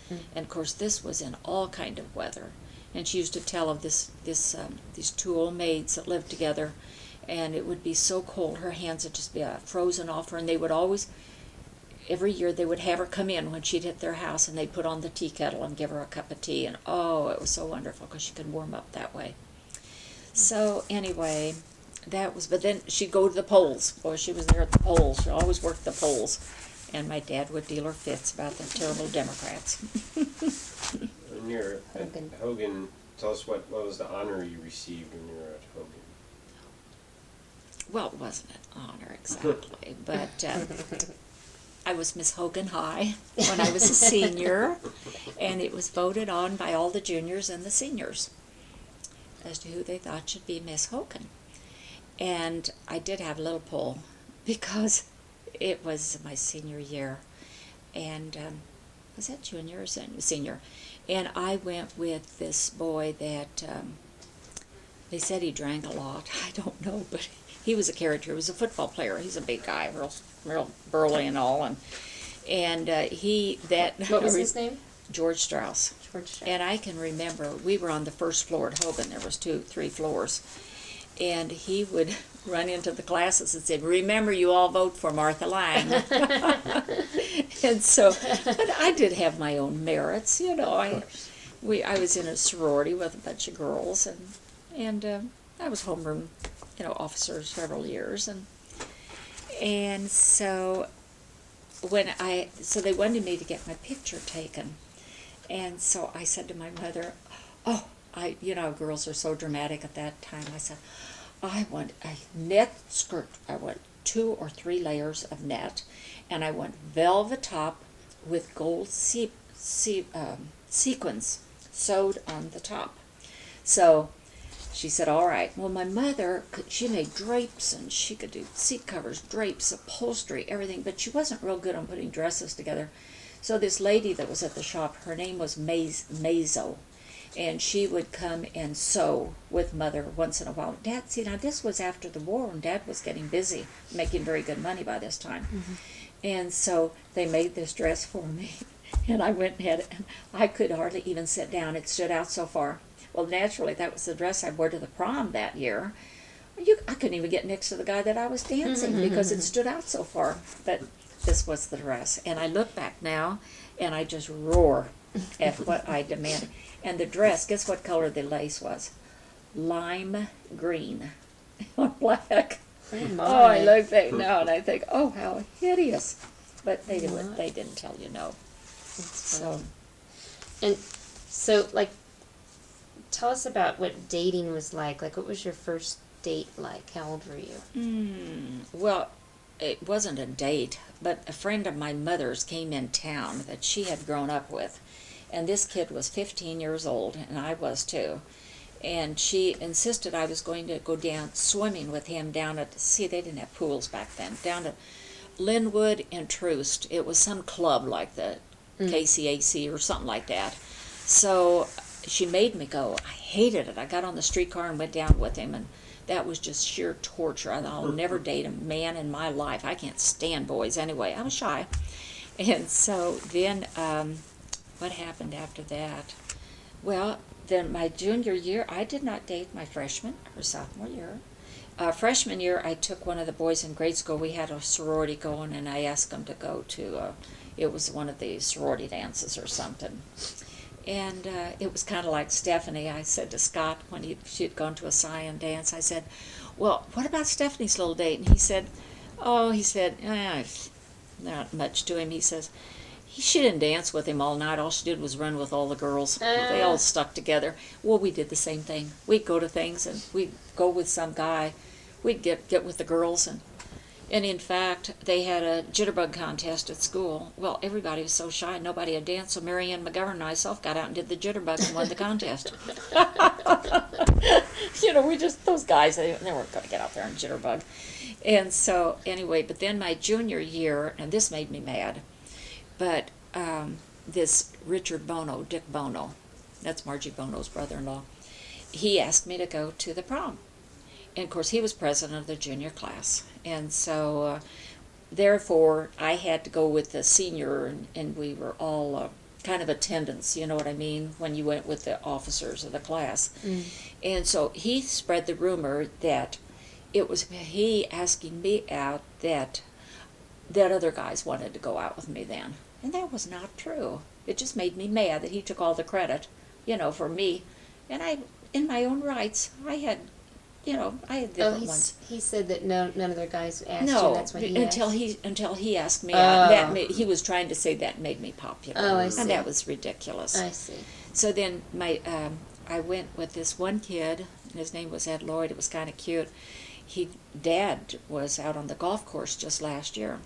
And of course, this was in all kind of weather. And she used to tell of these 2 old maids that lived together, and it would be so cold, her hands would just be frozen off her, and they would always, every year, they would have her come in when she'd hit their house, and they'd put on the tea kettle and give her a cup of tea, and it was so wonderful, because she could warm up that way. So anyway, but then she'd go to the polls. Boy, she was there at the polls. She always worked the polls. And my dad would deal her fits about the terrible Democrats. When you're at Hogan, tell us what was the honor you received when you were at Hogan? Well, it wasn't an honor exactly, but I was Miss Hogan High when I was a senior, and it was voted on by all the juniors and the seniors as to who they thought should be Miss Hogan. And I did have a little pull, because it was my senior year, and was that junior or senior? And I went with this boy that they said he drank a lot. I don't know, but he was a character. He was a football player. He's a big guy, real burly and all, and What was his name? George Strauss. George Strauss. And I can remember we were on the first floor at Hogan. There was 3 floors, and he would run into the classes and say, "Remember, you all vote for Martha Lang." And so, but I did have my own merits, you know. I was in a sorority with a bunch of girls, and I was homeroom, you know, officer several years, and so so they wanted me to get my picture taken, and so I said to my mother, "Oh, you know, girls are so dramatic at that time." I said, "I want a net skirt. I want 2 or 3 layers of net, and I want velvet top with gold sequins sewed on the top." So she said, "All right." Well, my mother, she made drapes, and she could do seat covers, drapes, upholstery, everything, but she wasn't real good on putting dresses together. So this lady that was at the shop, her name was Mazo, and she would come and sew with Mother once in a while. Dad, see, now this was after the war, and Dad was getting busy, making very good money by this time. Mm-hmm. And so they made this dress for me, and I went and had it, and I could hardly even sit down. It stood out so far. Well, naturally, that was the dress I wore to the prom that year. I couldn't even get next to the guy that I was dancing because it stood out so far. But this was the dress. And I look back now, and I just roar at what I demanded. And the dress, guess what color the lace was? Lime green on black. Oh, I look back now, and I think, oh, how hideous. But they didn't tell you no. So, and so, like, tell us about what dating was like. Like, what was your first date like? How old were you? Well, it wasn't a date, but a friend of my mother's came in town that she had grown up with. And this kid was 15 years old, and I was too. And she insisted I was going to go down swimming with him down at, they didn't have pools back then, down at Linwood and Troost. It was some club like the KCAC or something like that. So she made me go. I hated it. I got on the streetcar and went down with him, and that was just sheer torture. I'll never date a man in my life. I can't stand boys anyway. I was shy. And so then what happened after that? Well, then my junior year, I did not date my freshman or sophomore year. Freshman year, I took one of the boys in grade school. We had a sorority going, and I asked him to go to, it was one of the sorority dances or something. And it was kind of like Stephanie. I said to Scott when she had gone to a Scion dance, I said, "Well, what about Stephanie's little date?" And he said, not much to him. He says, she didn't dance with him all night. All she did was run with all the girls. They all stuck together. Well, we did the same thing. We'd go to things, and we'd go with some guy. We'd get with the girls, and in fact, they had a jitterbug contest at school. Well, everybody was so shy, nobody had danced, so Mary Ann McGovern and myself got out and did the jitterbug and won the contest. You know, those guys, they weren't going to get out there and jitterbug. And so, anyway, but then my junior year, and this made me mad, but this Richard Bono, Dick Bono, that's Margie Bono's brother-in-law, he asked me to go to the prom. And of course, he was president of the junior class. And so, therefore, I had to go with the senior, and we were all kind of attendants, you know what I mean, when you went with the officers of the class. And so he spread the rumor that it was he asking me out that other guys wanted to go out with me then. And that was not true. It just made me mad that he took all the credit, you know, for me. And I, in my own rights, I had different ones. He said that none of the guys asked no, you. That's what he asked. until he asked me out. He was trying to say that made me popular. Oh, I see. And that was ridiculous. I see. So then I went with this one kid, and his name was Ed Lloyd. It was kind of cute. Dad was out on the golf course just last year.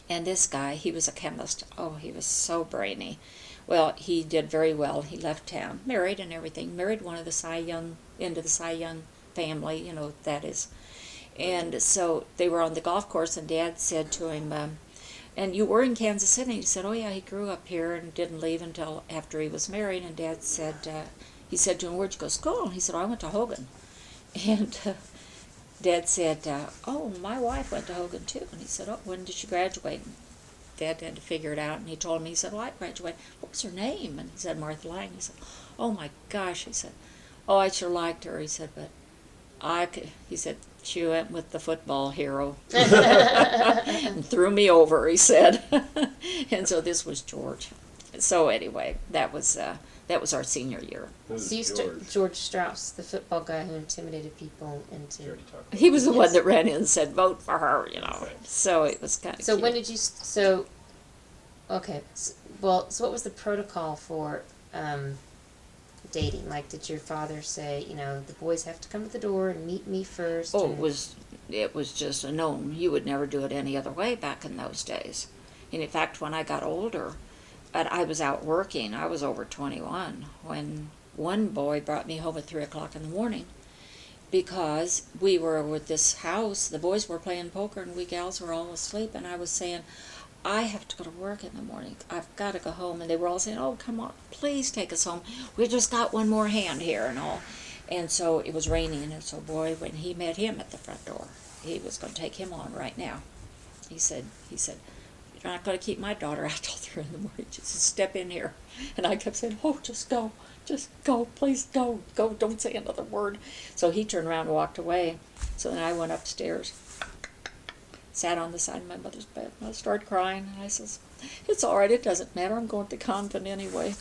And this guy, he was a chemist. Oh, he was so brainy. Well, he did very well. He left town, married and everything. Married one of the Cy Young, into the Cy Young family, you know, that is. And so they were on the golf course, and Dad said to him, and you were in Kansas City? He said, oh yeah, he grew up here and didn't leave until after he was married. And Dad said, he said to him, where'd you go to school? He said, oh, I went to Hogan. And Dad said, oh, my wife went to Hogan too. And he said, oh, when did she graduate? And Dad had to figure it out, and he told me, he said, well, I graduated. What was her name? And he said, Martha Lang. He said, oh my gosh. He said, oh, I sure liked her. He said, but he said, she went with the football hero and threw me over, he said. And so this was George. So anyway, that was our senior year. So you George Strauss, the football guy who intimidated people into. He was the one that ran in and said, vote for her, you know. Right. So it was kind of So cute. when did you, okay, so what was the protocol for dating? Like, did your father say, you know, the boys have to come to the door and meet me first? Oh, and- it was just a known. You would never do it any other way back in those days. And in fact, when I got older, and I was out working, I was over 21, when one boy brought me home at 3 o'clock in the morning because we were with this house, the boys were playing poker and we gals were all asleep, and I was saying, I have to go to work in the morning. I've got to go home. And they were all saying, oh, come on, please take us home. We just got one more hand here and all. And so it was raining, and so boy, when he met him at the front door, he was going to take him on right now. He said, you're not going to keep my daughter out till 3 in the morning. Just step in here. And I kept saying, oh, just go, please go, don't say another word. So he turned around and walked away. So then I went upstairs, sat on the side of my mother's bed, and I started crying. And I says, it's all right, it doesn't matter, I'm going to convent anyway.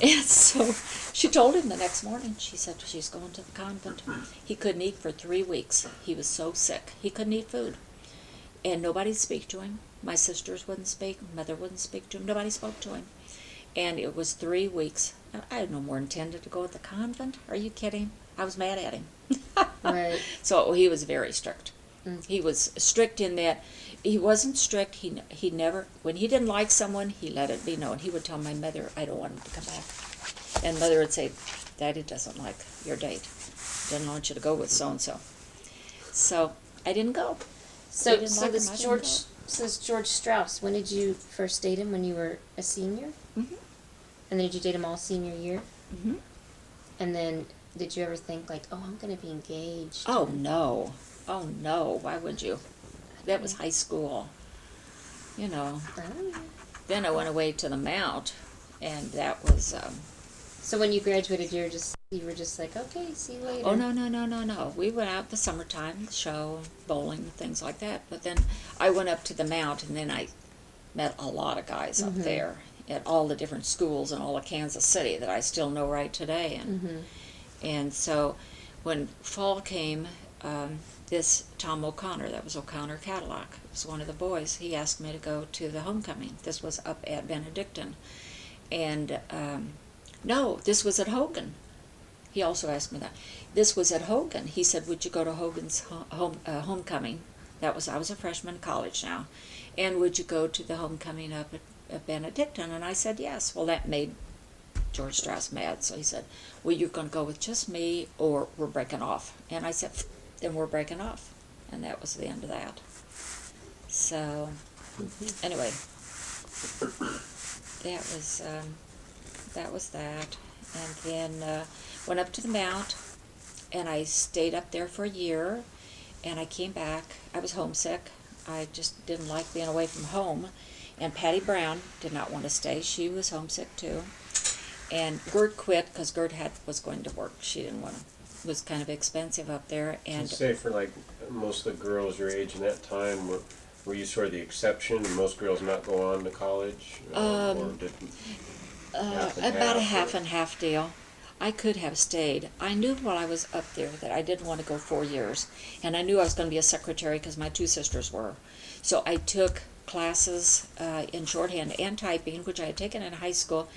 And so she told him the next morning, she said she's going to the convent. He couldn't eat for 3 weeks. He was so sick. He couldn't eat food. And nobody'd speak to him. My sisters wouldn't speak, mother wouldn't speak to him, nobody spoke to him. And it was 3 weeks. I had no more intended to go to the convent. Are you kidding? I was mad at him. Right. So he was very strict. Mm. He was strict in that he wasn't strict. He never, when he didn't like someone, he let it be known. He would tell my mother, I don't want him to come back. And mother would say, Daddy doesn't like your date. Doesn't want you to go with so-and-so. So I didn't go. So didn't so like this him, I didn't George so this George Strauss, when did you first date him? When you were a senior? Mm-hmm. And then did you date him all senior year? Mm-hmm. And then did you ever think like, oh, I'm going to be engaged? Oh, no. Oh, no. Why would you? That was high school. You know. Oh. Then I went away to the Mount, and that was, So when you graduated, you were just like, okay, see you later. oh, no. We went out the summertime, show, bowling, things like that. But then I went up to the Mount, and then I met a lot of guys up Mhm. there at all the different schools in all of Kansas City that I still know right today. And Mm-hmm. And so when fall came, this Tom O'Connor, that was O'Connor Cadillac, was one of the boys, he asked me to go to the homecoming. This was up at Benedictine. And no, this was at Hogan. He also asked me that. This was at Hogan. He said, would you go to Hogan's homecoming? I was a freshman in college now. And would you go to the homecoming up at Benedictine? And I said yes. Well, that made George Strauss mad. So he said, well, you're going to go with just me or we're breaking off. And I said, then we're breaking off. And that was the end of that. So, anyway, that was that. And then went up to the Mount, and I stayed up there for a year, and I came back. I was homesick. I just didn't like being away from home. And Patty Brown did not want to stay. She was homesick too. And Gert quit because Gert was going to work. She didn't want to. It was kind of expensive up there. I'd And say for like most of the girls your age in that time, were you sort of the exception? Did most girls not go on to college? Or did half and about a half, half and half deal. I could have stayed. I knew while I was up there that I didn't want to go 4 years. And I knew I was going to be a secretary because my 2 sisters were. So I took classes in shorthand and typing, which I had taken in high school.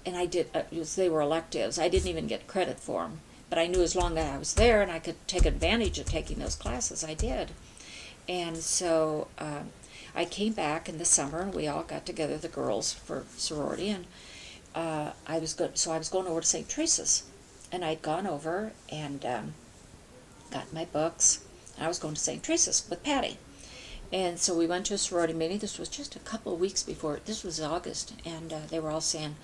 And I did, they were electives. I didn't even get credit for them. But I knew as long as I was there and I could take advantage of taking those classes, I did. And so I came back in the summer, and we all got together, the girls, for sorority, and I was going over to St. Teresa's, and I'd gone over and got my books, and I was going to St. Teresa's with Patty. And so we went to a sorority meeting. This was just a couple of weeks before. This was August, and they were all saying,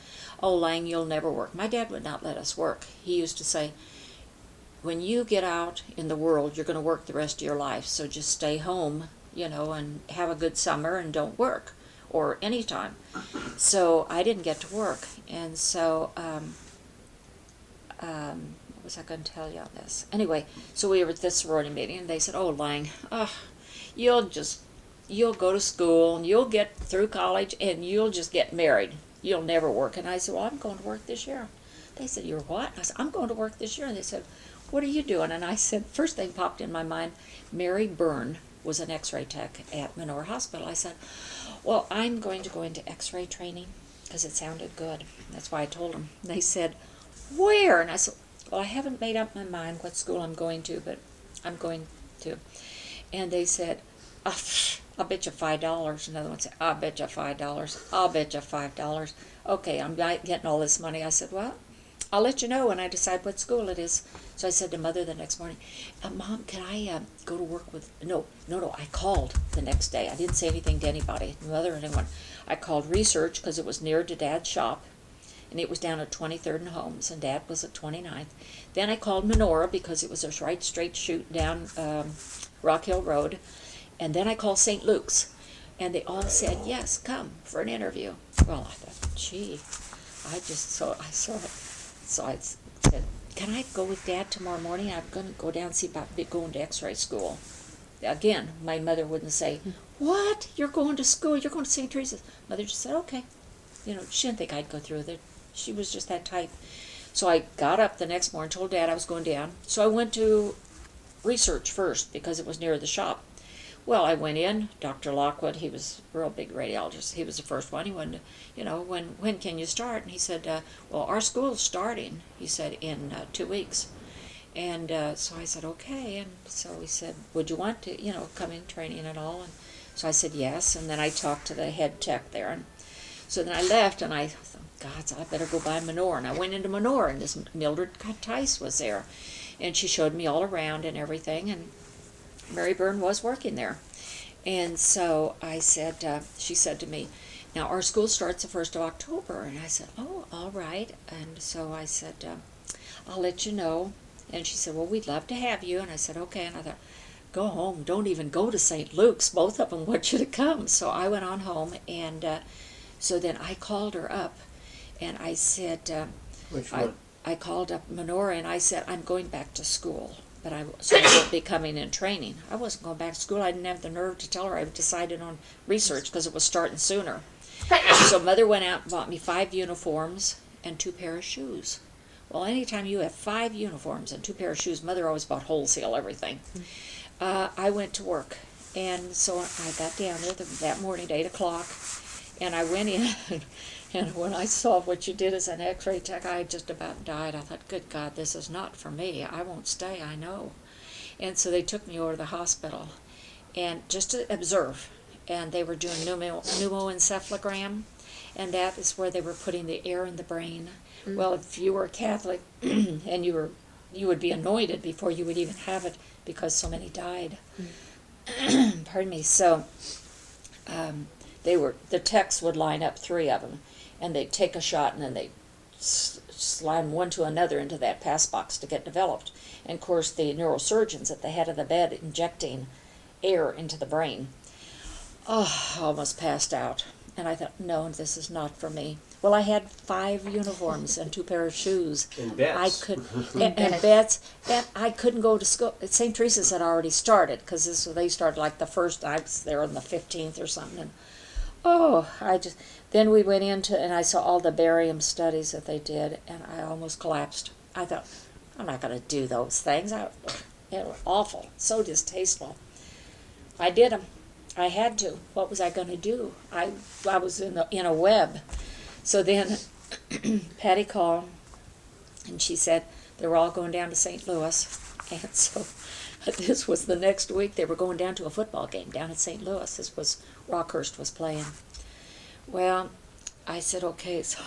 "Oh, Lang, you'll never work." My dad would not let us work. He used to say, "When you get out in the world, you're going to work the rest of your life. So just stay home, and have a good summer and don't work, or anytime." So I didn't get to work, and so what was I going to tell you on this? Anyway, so we were at this sorority meeting, and they said, "Oh, Lang, you'll go to school and you'll get through college and you'll just get married. You'll never work." And I said, "Well, I'm going to work this year." They said, "You're what?" I said, "I'm going to work this year." And they said, "What are you doing?" And I said, first thing popped in my mind, Mary Byrne was an x-ray tech at Menorah Hospital. I said, "Well, I'm going to go into x-ray training," because it sounded good. That's why I told them. They said, "Where?" And I said, "Well, I haven't made up my mind what school I'm going to, but I'm going to." And they said, "Oh, I'll bet you $5. Another one said, "I'll bet you $5. I'll bet you $5. Okay, I'm getting all this money." I said, "Well, I'll let you know when I decide what school it is." So I said to Mother the next morning, "Mom, can I go to work with..." No. I called the next day. I didn't say anything to anybody, Mother or anyone. I called research because it was near to Dad's shop, and it was down at 23rd and Holmes, and Dad was at 29th. Then I called Menorah because it was a right straight shoot down Rock Hill Road. And then I called St. Luke's, and they all said, "Yes, come for an interview." Well, I thought, gee, I said, "Can I go with Dad tomorrow morning? I'm going to go down and see about going to x-ray school." Again, my mother wouldn't say, "What? You're going to school? You're going to St. Teresa's?" Mother just said, "Okay." She didn't think I'd go through it. She was just that type. So I got up the next morning, told Dad I was going down. So I went to research first because it was near the shop. Well, I went in. Dr. Lockwood, he was a real big radiologist. He was the first one. He went, when can you start? And he said, "Well, our school's starting," he said, "in 2 weeks." And so I said, "Okay." And so he said, "Would you want to, come in training and all?" And so I said, "Yes." And then I talked to the head tech there. And so then I left, and I thought, God, so I better go by Menorah. And I went into Menorah, and this Mildred Tice was there. And she showed me all around and everything, and Mary Byrne was working there. And so I said, she said to me, "Now our school starts the 1st of October." And I said, "Oh, all right." And so I said, "I'll let you know." And she said, "Well, we'd love to have you." And I said, "Okay." And I thought, go home. Don't even go to St. Luke's. Both of them want you to come. So I went on home, and so then I called her up, and I said, Which one? I called up Menorah, and I said, "I'm going back to school, but I won't be coming in training." I wasn't going back to school. I didn't have the nerve to tell her I decided on research because it was starting sooner. So Mother went out and bought me 5 uniforms and 2 pair of shoes. Well, anytime you have 5 uniforms and 2 pair of shoes, Mother always bought wholesale everything. I went to work, and so I got down there that morning at 8 o'clock, and I went in, and when I saw what you did as an x-ray tech, I just about died. I thought, good God, this is not for me. I won't stay, I know. And so they took me over to the hospital, and just to observe, and they were doing pneumoencephalogram, and that is where they were putting the air in the brain. Mm-hmm. Well, if you were a Catholic, and you would be anointed before you would even have it, because so many died. Mm-hmm. Pardon me. So the techs would line up 3 of them, and they'd take a shot, and then they'd slide one to another into that pass box to get developed. And of course, the neurosurgeons at the head of the bed injecting air into the brain. Oh, I almost passed out. And I thought, no, this is not for me. Well, I had 5 uniforms and 2 pair of shoes. And bets. And bets. And I couldn't go to school. St. Teresa's had already started, because they started like the first. I was there on the 15th or something. And then we went into, and I saw all the barium studies that they did, and I almost collapsed. I thought, I'm not going to do those things. They were awful, so distasteful. I did them. I had to. What was I going to do? I was in a web. So then Patty called, and she said they were all going down to St. Louis. And so this was the next week. They were going down to a football game down at St. Louis. This was Rockhurst was playing. Well, I said, okay. So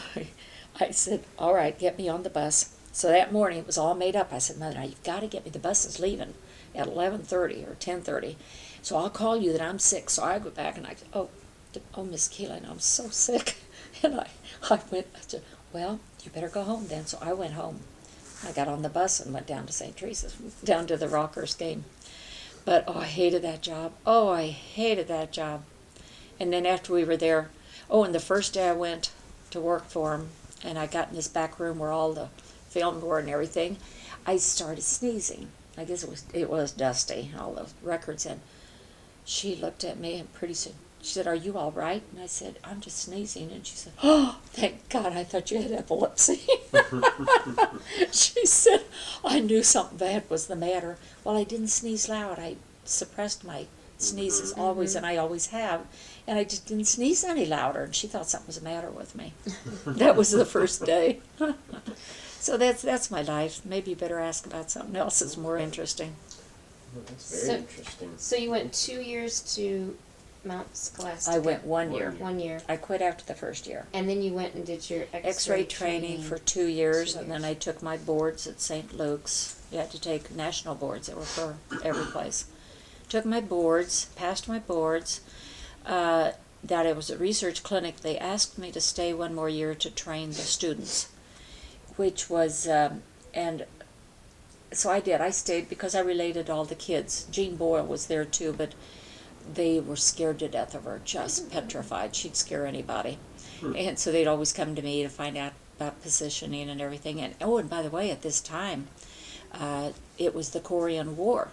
I said, all right, get me on the bus. So that morning it was all made up. I said, Mother, now you've got to get me. The bus is leaving. at 11:30 or 10:30. So I'll call you that I'm sick. So I go back and oh, Miss Keelan, I'm so sick. And I said, well, you better go home then. So I went home. I got on the bus and went down to St. Teresa's, down to the Rockers game. But, oh, I hated that job. Oh, I hated that job. And then after we were there, and the first day I went to work for him, and I got in this back room where all the film were and everything, I started sneezing. I guess it was dusty, all the records. And she looked at me and pretty soon, she said, are you all right? And I said, I'm just sneezing. And she said, oh, thank God, I thought you had epilepsy. She said, I knew something bad was the matter. Well, I didn't sneeze loud. I suppressed my sneezes always, and I always have. And I just didn't sneeze any louder. And she thought something was the matter with me. That was the first day. So that's my life. Maybe you better ask about something else that's more interesting. Well, that's very interesting. So you went 2 years to Mount Scholastica. I went 1 year. 1 year. I quit after the first year. And then you went and did your X-ray training for 2 years, 2 and then years. I took my boards at St. Luke's. You had to take national boards that were for every place. Took my boards, passed my boards. That it was a research clinic. They asked me to stay 1 more year to train the students, which was, and so I did. I stayed because I related all the kids. Jean Boyle was there too, but they were scared to death of her, just petrified. She'd scare anybody. And so they'd always come to me to find out about positioning and everything. And and by the way, at this time, it was the Korean War.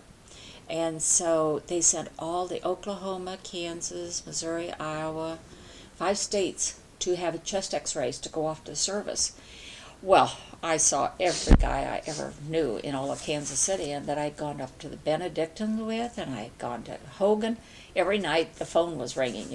And so they sent all the Oklahoma, Kansas, Missouri, Iowa, 5 states to have chest x-rays to go off to service. Well, I saw every guy I ever knew in all of Kansas City, and that I'd gone up to the Benedictine with, and I'd gone to Hogan. Every night the phone was ringing,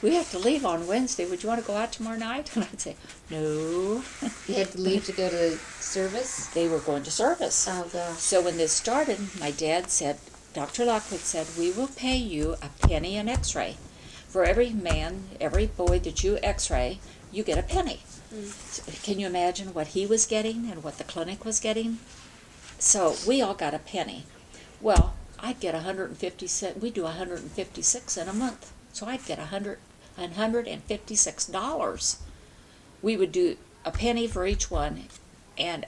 we have to leave on Wednesday. Would you want to go out tomorrow night? And I'd say, no. You had to leave to go to service? They were going to service. Oh, gosh. So when this started, my dad said, Dr. Lockwood said, we will pay you a penny an x-ray. For every man, every boy that you x-ray, you get a penny. So can you imagine what he was getting and what the clinic was getting? So we all got a penny. Well, I'd get 150 cents. We do 156 in a month. So I'd get $156. We would do a penny for each one, and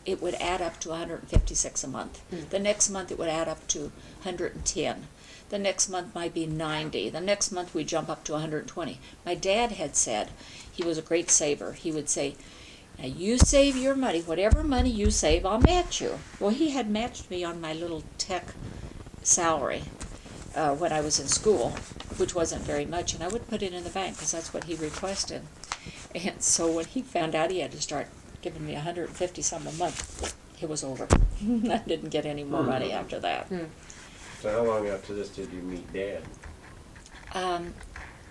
it would add up to 156 a month. The next month it would add up to 110. The next month might be 90. The next month we jump up to 120. My dad had said, he was a great saver. He would say, now you save your money. Whatever money you save, I'll match you. Well, he had matched me on my little tech salary when I was in school, which wasn't very much, and I would put it in the bank because that's what he requested. And so when he found out he had to start giving me 150 some a month, it was over. I didn't get any more money after that. So how long after this did you meet Dad?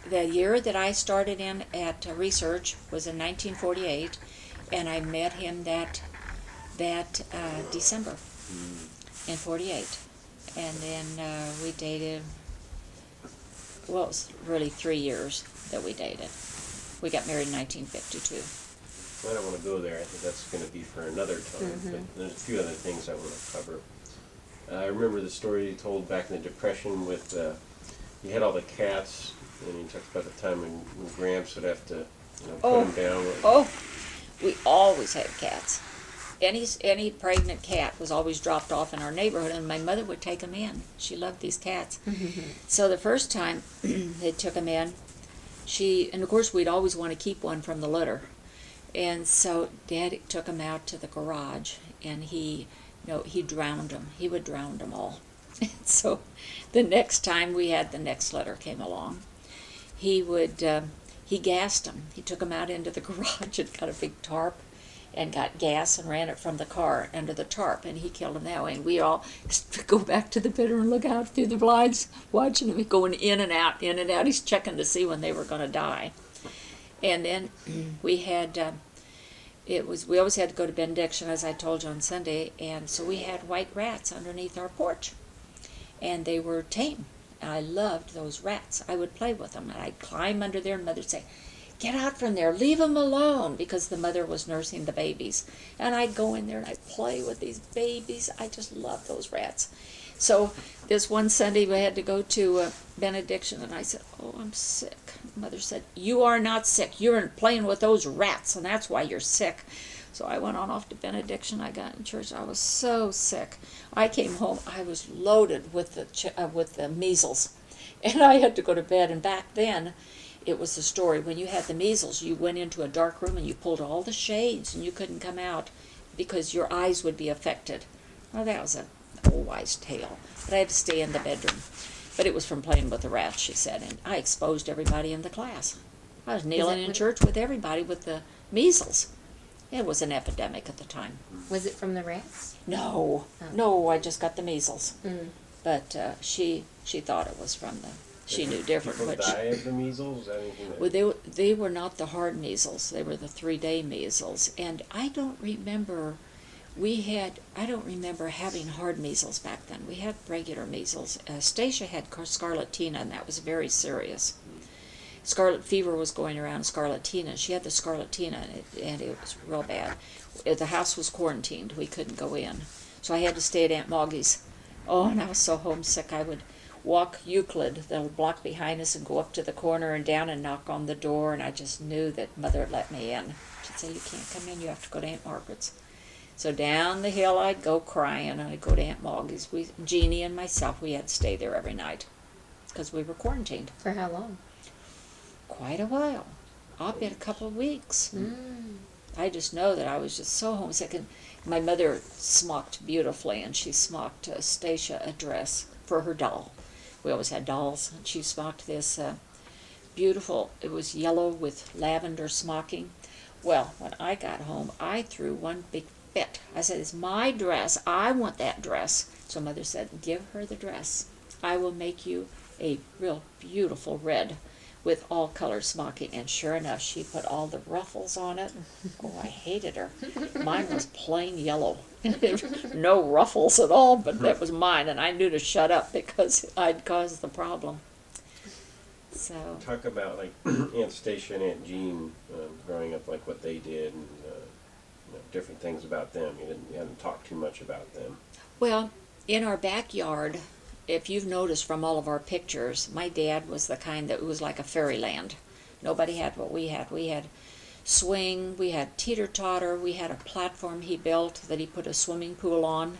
The year that I started in at research was in 1948, and I met him that December in 48. And then we dated, well, it was really 3 years that we dated. We got married in 1952. I don't want to go there. I think that's going to be for another time. But there's a few other things I want to cover. I remember the story you told back in the Depression with, you had all the cats, and you talked about the time when Gramps would have to put them down. Oh, we always had cats. Any pregnant cat was always dropped off in our neighborhood, and my mother would take them in. She loved these cats. So the first time they took them in, and of course we'd always want to keep one from the litter. And so Dad took them out to the garage, and he drowned them. He would drown them all. And so the next time the next litter came along, he gassed them. He took them out into the garage and got a big tarp and got gas and ran it from the car under the tarp, and he killed them that way. And we all go back to the bedroom and look out through the blinds, watching him going in and out, in and out. He's checking to see when they were going to die. And then we had, we always had to go to benediction, as I told you on Sunday, and so we had white rats underneath our porch, and they were tame. And I loved those rats. I would play with them, and I'd climb under there, and Mother'd say, get out from there, leave them alone, because the mother was nursing the babies. And I'd go in there and I'd play with these babies. I just love those rats. So this one Sunday we had to go to benediction, and I said, oh, I'm sick. Mother said, you are not sick. You're playing with those rats, and that's why you're sick. So I went on off to benediction. I got in church. I was so sick. I came home. I was loaded with the measles, and I had to go to bed. And back then, it was the story. When you had the measles, you went into a dark room and you pulled all the shades, and you couldn't come out because your eyes would be affected. Well, that was an old wise tale. But I had to stay in the bedroom. But it was from playing with the rats, she said, and I exposed everybody in the class. I was kneeling in church with everybody with the measles. It was an epidemic at the time. Was it from the rats? No, no, I just got the measles. But she thought it was from the. She knew different. People die of the measles? Is that anything that... Well, they were not the hard measles. They were the 3-day measles, and I don't remember. I don't remember having hard measles back then. We had regular measles. Stacia had scarlatina, and that was very serious. Scarlet fever was going around, scarlatina. She had the scarlatina, and it was real bad. The house was quarantined. We couldn't go in. So I had to stay at Aunt Maugie's. Oh, and I was so homesick. I would walk Euclid, the block behind us, and go up to the corner and down and knock on the door, and I just knew that Mother had let me in. She'd say, you can't come in. You have to go to Aunt Margaret's. So down the hill I'd go crying, and I'd go to Aunt Maugie's. Jeannie and myself, we had to stay there every night because we were quarantined. For how long? Quite a while. I'll bet a couple of weeks. I just know that I was just so homesick. And my mother smocked beautifully, and she smocked Stacia a dress for her doll. We always had dolls, and she smocked this beautiful, it was yellow with lavender smocking. Well, when I got home, I threw one big fit. I said, it's my dress. I want that dress. So Mother said, give her the dress. I will make you a real beautiful red with all color smocking. And sure enough, she put all the ruffles on it. Oh, I hated her. Mine was plain yellow. No ruffles at all, but that was mine. And I knew to shut up because I'd caused the problem. So Talk about like Aunt Stacia and Aunt Jean growing up, like what they did, and different things about them. You hadn't talked too much about them. well, in our backyard, if you've noticed from all of our pictures, my dad was the kind that was like a fairyland. Nobody had what we had. We had swing, we had teeter-totter, we had a platform he built that he put a swimming pool on.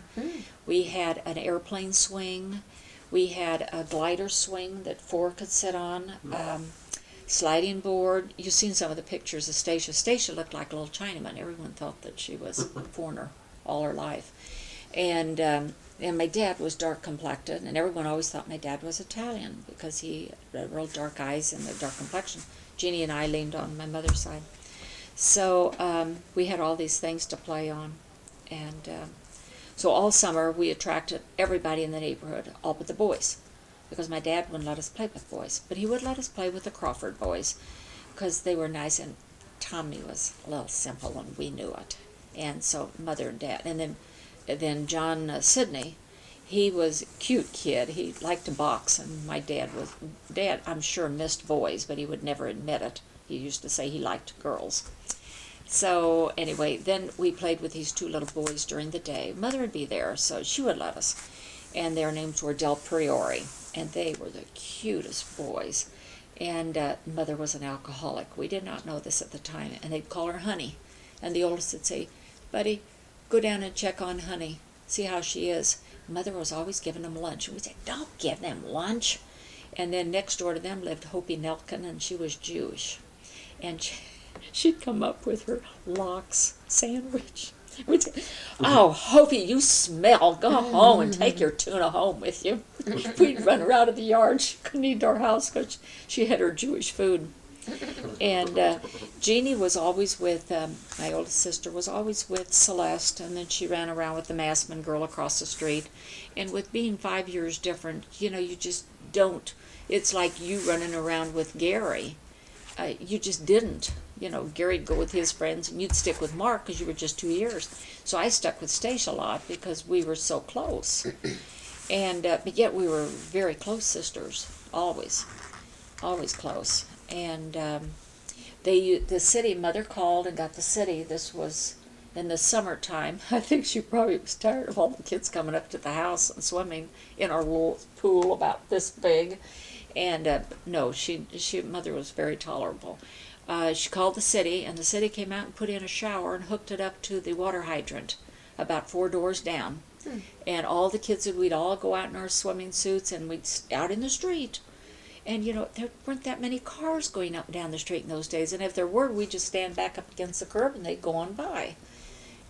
We had an airplane swing. We had a glider swing that 4 could sit on. Sliding board. You've seen some of the pictures of Stacia. Stacia looked like a little Chinaman. Everyone thought that she was a foreigner all her life. And my dad was dark complected, and everyone always thought my dad was Italian because he had real dark eyes and a dark complexion. Jeannie and I leaned on my mother's side. So we had all these things to play on. And so all summer we attracted everybody in the neighborhood, all but the boys, because my dad wouldn't let us play with boys. But he would let us play with the Crawford boys because they were nice, and Tommy was a little simple, and we knew it. And so Mother and Dad. And then John Sidney, he was a cute kid. He liked to box, and my dad, I'm sure, missed boys, but he would never admit it. He used to say he liked girls. So anyway, then we played with these 2 little boys during the day. Mother would be there, so she would let us. And their names were Del Priori, and they were the cutest boys. And Mother was an alcoholic. We did not know this at the time, and they'd call her Honey. And the oldest would say, Buddy, go down and check on Honey, see how she is. Mother was always giving them lunch, and we'd say, don't give them lunch. And then next door to them lived Hopi Nelkin, and she was Jewish. And she'd come up with her lox sandwich. We'd say, oh, Hopi, you smell. Go home and take your tuna home with you. We'd run her out of the yard. She couldn't eat our house because she had her Jewish food. And Jeannie was always with, my oldest sister was always with Celeste, and then she ran around with the Massman girl across the street. And with being 5 years different, you just don't. It's like you running around with Gary. You just didn't. Gary'd go with his friends, and you'd stick with Mark because you were just 2 years. So I stuck with Stacia a lot because we were so close. And but yet we were very close sisters, always close. And the city, Mother called and got the city. This was in the summertime. I think she probably was tired of all the kids coming up to the house and swimming in our little pool about this big. And no, Mother was very tolerable. She called the city, and the city came out and put in a shower and hooked it up to the water hydrant about 4 doors down. And all the kids, we'd all go out in our swimming suits, and we'd out in the street. And, there weren't that many cars going up and down the street in those days. And if there were, we'd just stand back up against the curb, and they'd go on by.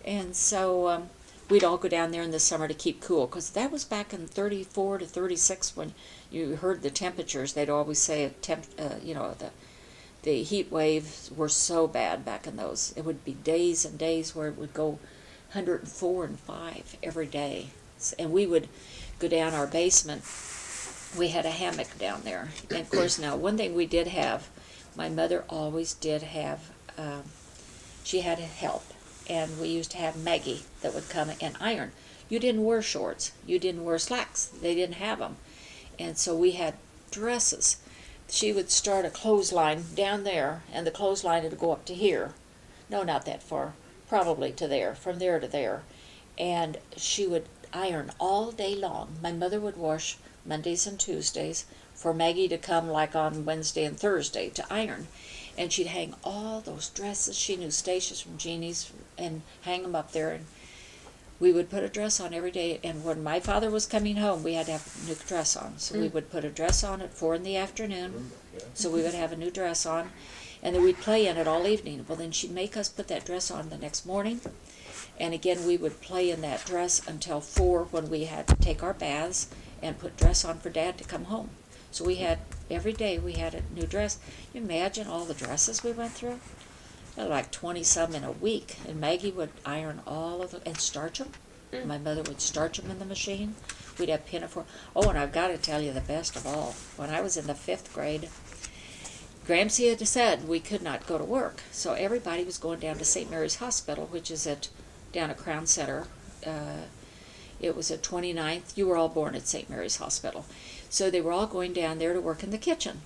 And so we'd all go down there in the summer to keep cool, because that was back in 34 to 36 when you heard the temperatures. They'd always say, the heat waves were so bad back in those. It would be days and days where it would go 104 and 5 every day. And we would go down our basement. We had a hammock down there. And of course, now, one thing we did have, my mother always did have, she had help. And we used to have Maggie that would come and iron. You didn't wear shorts. You didn't wear slacks. They didn't have them. And so we had dresses. She would start a clothesline down there, and the clothesline would go up to here. No, not that far. Probably to there, from there to there. And she would iron all day long. My mother would wash Mondays and Tuesdays for Maggie to come like on Wednesday and Thursday to iron. And she'd hang all those dresses. She knew Stacia's from Jeannie's and hang them up there. And we would put a dress on every day. And when my father was coming home, we had to have a new dress on. So we would put a dress on at 4 in the afternoon. So we would have a new dress on. And then we'd play in it all evening. Well, then she'd make us put that dress on the next morning. And again, we would play in that dress until 4 when we had to take our baths and put dress on for Dad to come home. So we had, every day we had a new dress. You imagine all the dresses we went through? Like 20-some in a week. And Maggie would iron all of them and starch them. My mother would starch them in the machine. We'd have pinafore. Oh, and I've got to tell you the best of all. When I was in the 5th grade, Gramsci had said we could not go to work. So everybody was going down to St. Mary's Hospital, which is down at Crown Center. It was at 29th. You were all born at St. Mary's Hospital. So they were all going down there to work in the kitchen.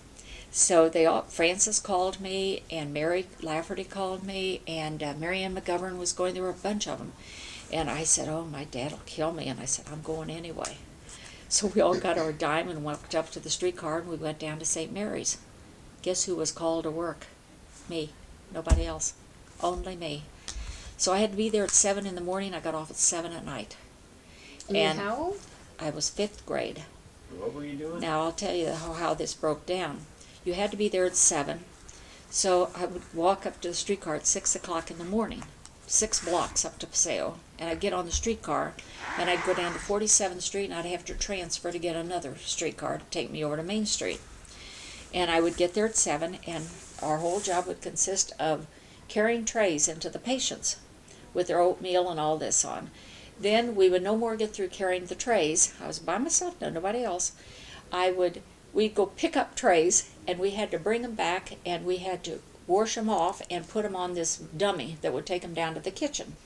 So Frances called me, and Mary Lafferty called me, and Mary Ann McGovern was going. There were a bunch of them. And I said, oh, my dad will kill me. And I said, I'm going anyway. So we all got our dime and walked up to the streetcar, and we went down to St. Mary's. Guess who was called to work? Me. Nobody else. Only me. So I had to be there at 7 in the morning. I got off at 7 at night. And how old? I was 5th grade. What were you doing? Now I'll tell you how this broke down. You had to be there at 7. So I would walk up to the streetcar at 6 o'clock in the morning, 6 blocks up to Paseo. And I'd get on the streetcar, and I'd go down to 47th Street, and I'd have to transfer to get another streetcar to take me over to Main Street. And I would get there at 7, and our whole job would consist of carrying trays into the patients with their oatmeal and all this on. Then we would no more get through carrying the trays. I was by myself, nobody else. We'd go pick up trays, and we had to bring them back, and we had to wash them off and put them on this dummy that would take them down to the kitchen.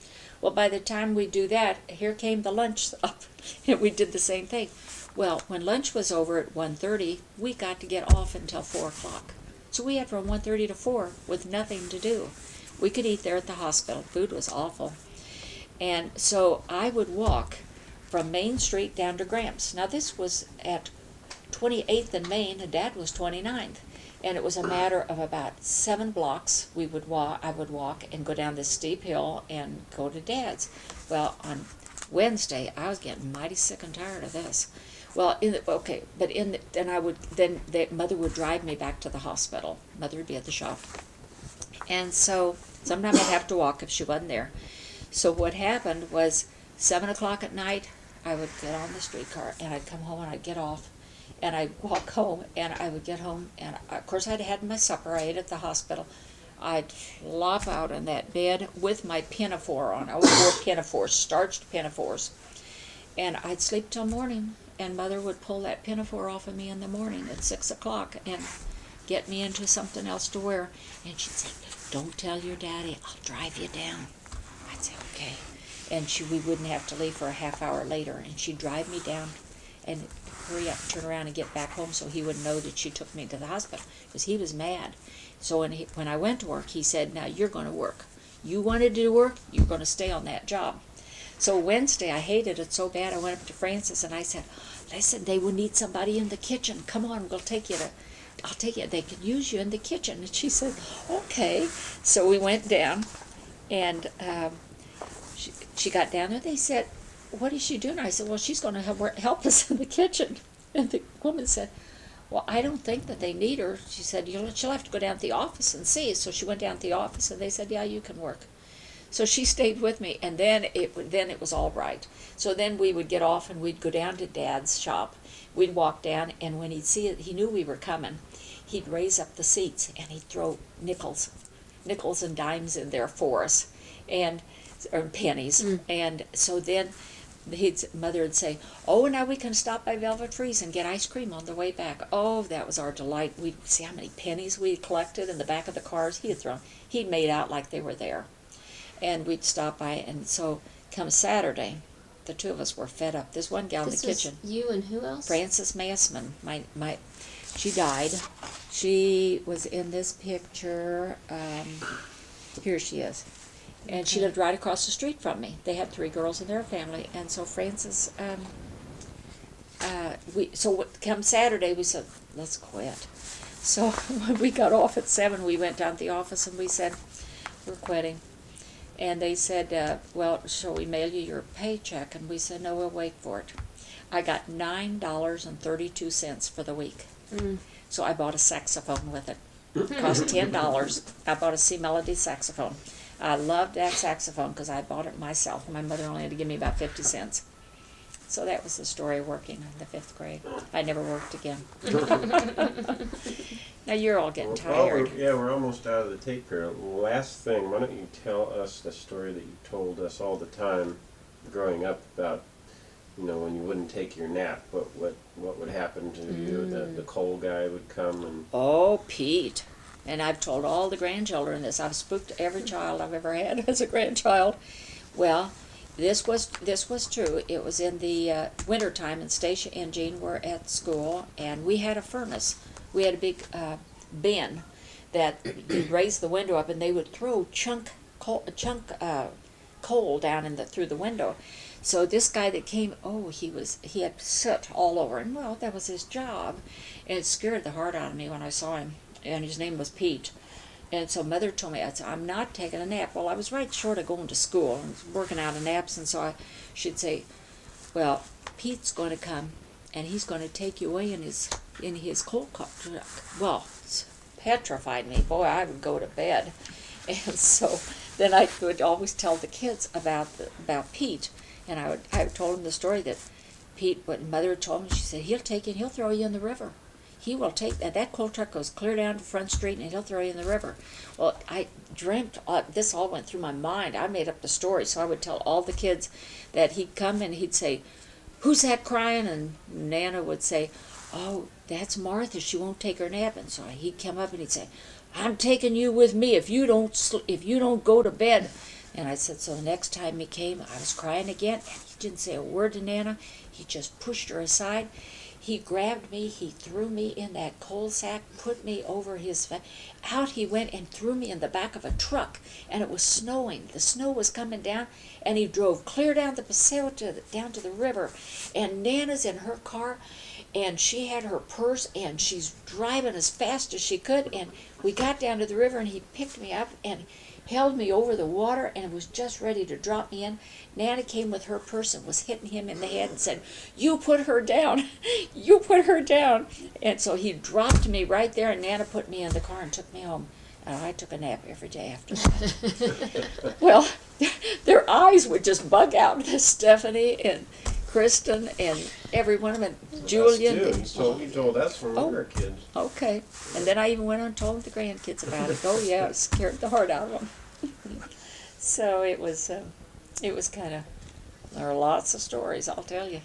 Well, by the time we do that, here came the lunch up, and we did the same thing. Well, when lunch was over at 1:30, we got to get off until 4 o'clock. So we had from 1:30 to 4 with nothing to do. We could eat there at the hospital. Food was awful. And so I would walk from Main Street down to Gramps. Now this was at 28th and Main, and Dad was 29th. And it was a matter of about 7 blocks I would walk and go down this steep hill and go to Dad's. Well, on Wednesday, I was getting mighty sick and tired of this. Well, Mother would drive me back to the hospital. Mother would be at the shop. And so sometimes I'd have to walk if she wasn't there. So what happened was 7 o'clock at night, I would get on the streetcar, and I'd come home, and I'd get off, and I'd walk home, and I would get home, and of course I'd had my supper. I ate at the hospital. I'd flop out on that bed with my pinafore on. I wore pinafores, starched pinafores, and I'd sleep till morning, and Mother would pull that pinafore off of me in the morning at 6 o'clock and get me into something else to wear. And she'd say, don't tell your daddy, I'll drive you down. I'd say, okay. And we wouldn't have to leave for a half hour later, and she'd drive me down and hurry up, turn around and get back home so he would know that she took me to the hospital, because he was mad. So when I went to work, he said, now you're going to work. You wanted to do work, you're going to stay on that job. So Wednesday, I hated it so bad, I went up to Francis and I said, listen, they will need somebody in the kitchen. Come on, I'll take you. They can use you in the kitchen. And she said, okay. So we went down, and she got down there. They said, what is she doing? I said, well, she's going to help us in the kitchen. And the woman said, well, I don't think that they need her. She said, she'll have to go down to the office and see. So she went down to the office, and they said, yeah, you can work. So she stayed with me, and then it was all right. So then we would get off, and we'd go down to Dad's shop. We'd walk down, and when he'd see it, he knew we were coming. He'd raise up the seats, and he'd throw nickels and dimes in there for us, or pennies. And so then Mother would say, oh, now we can stop by Velvet Freeze and get ice cream on the way back. Oh, that was our delight. We'd see how many pennies we collected in the back of the cars he'd made out like they were there. And we'd stop by, and so come Saturday, the two of us were fed up. There's one gal in the kitchen. You and who else? Frances Massman. She died. She was in this picture. Here she is. And she lived right across the street from me. They had 3 girls in their family, and so Frances, come Saturday, we said, let's quit. So when we got off at 7, we went down to the office and we said, we're quitting. And they said, well, shall we mail you your paycheck? And we said, no, we'll wait for it. I got $9.32 for the week. So I bought a saxophone with it. It cost $10. I bought a C Melody saxophone. I loved that saxophone because I bought it myself. My mother only had to give me about 50 cents. So that was the story of working in the 5th grade. I never worked again. Now you're all getting tired. We're almost out of the tape here. Last thing, why don't you tell us the story that you told us all the time growing up about, when you wouldn't take your nap, what would happen to you? The coal guy would come and... Oh, Pete. And I've told all the grandchildren this. I've spooked every child I've ever had as a grandchild. Well, this was true. It was in the wintertime, and Stacia and Jean were at school, and we had a furnace. We had a big bin that you'd raise the window up, and they would throw coal down through the window. So this guy that came, he had soot all over, and well, that was his job, and it scared the heart out of me when I saw him. And his name was Pete. And so Mother told me, I'm not taking a nap. Well, I was right short of going to school and working out of naps, and so she'd say, well, Pete's going to come, and he's going to take you away in his coal truck. Well, it petrified me. Boy, I would go to bed. And so then I would always tell the kids about Pete, and I told them the story that Pete, what Mother told me, she said, he'll take you and he'll throw you in the river. He will take that coal truck goes clear down to Front Street, and he'll throw you in the river. Well, I dreamt, this all went through my mind. I made up the story, so I would tell all the kids that he'd come and he'd say, who's that crying? And Nana would say, oh, that's Martha. She won't take her nap. And so he'd come up and he'd say, I'm taking you with me if you don't go to bed. And I said, so the next time he came, I was crying again, and he didn't say a word to Nana. He just pushed her aside. He grabbed me, he threw me in that coal sack, put me over out he went and threw me in the back of a truck, and it was snowing. The snow was coming down, and he drove clear down the Paseo down to the river, and Nana's in her car, and she had her purse, and she's driving as fast as she could, and we got down to the river, and he picked me up and held me over the water and was just ready to drop me in. Nana came with her purse and was hitting him in the head and said, you put her down, you put her down. And so he dropped me right there, and Nana put me in the car and took me home. And I took a nap every day after that. Well, their eyes would just bug out, Stephanie and Kristen and every one of them, and Julian. You told us when we were kids. Okay. And then I even went on and told the grandkids about it. Oh yeah, it scared the heart out of them. So it was kind of, there are lots of stories, I'll tell you.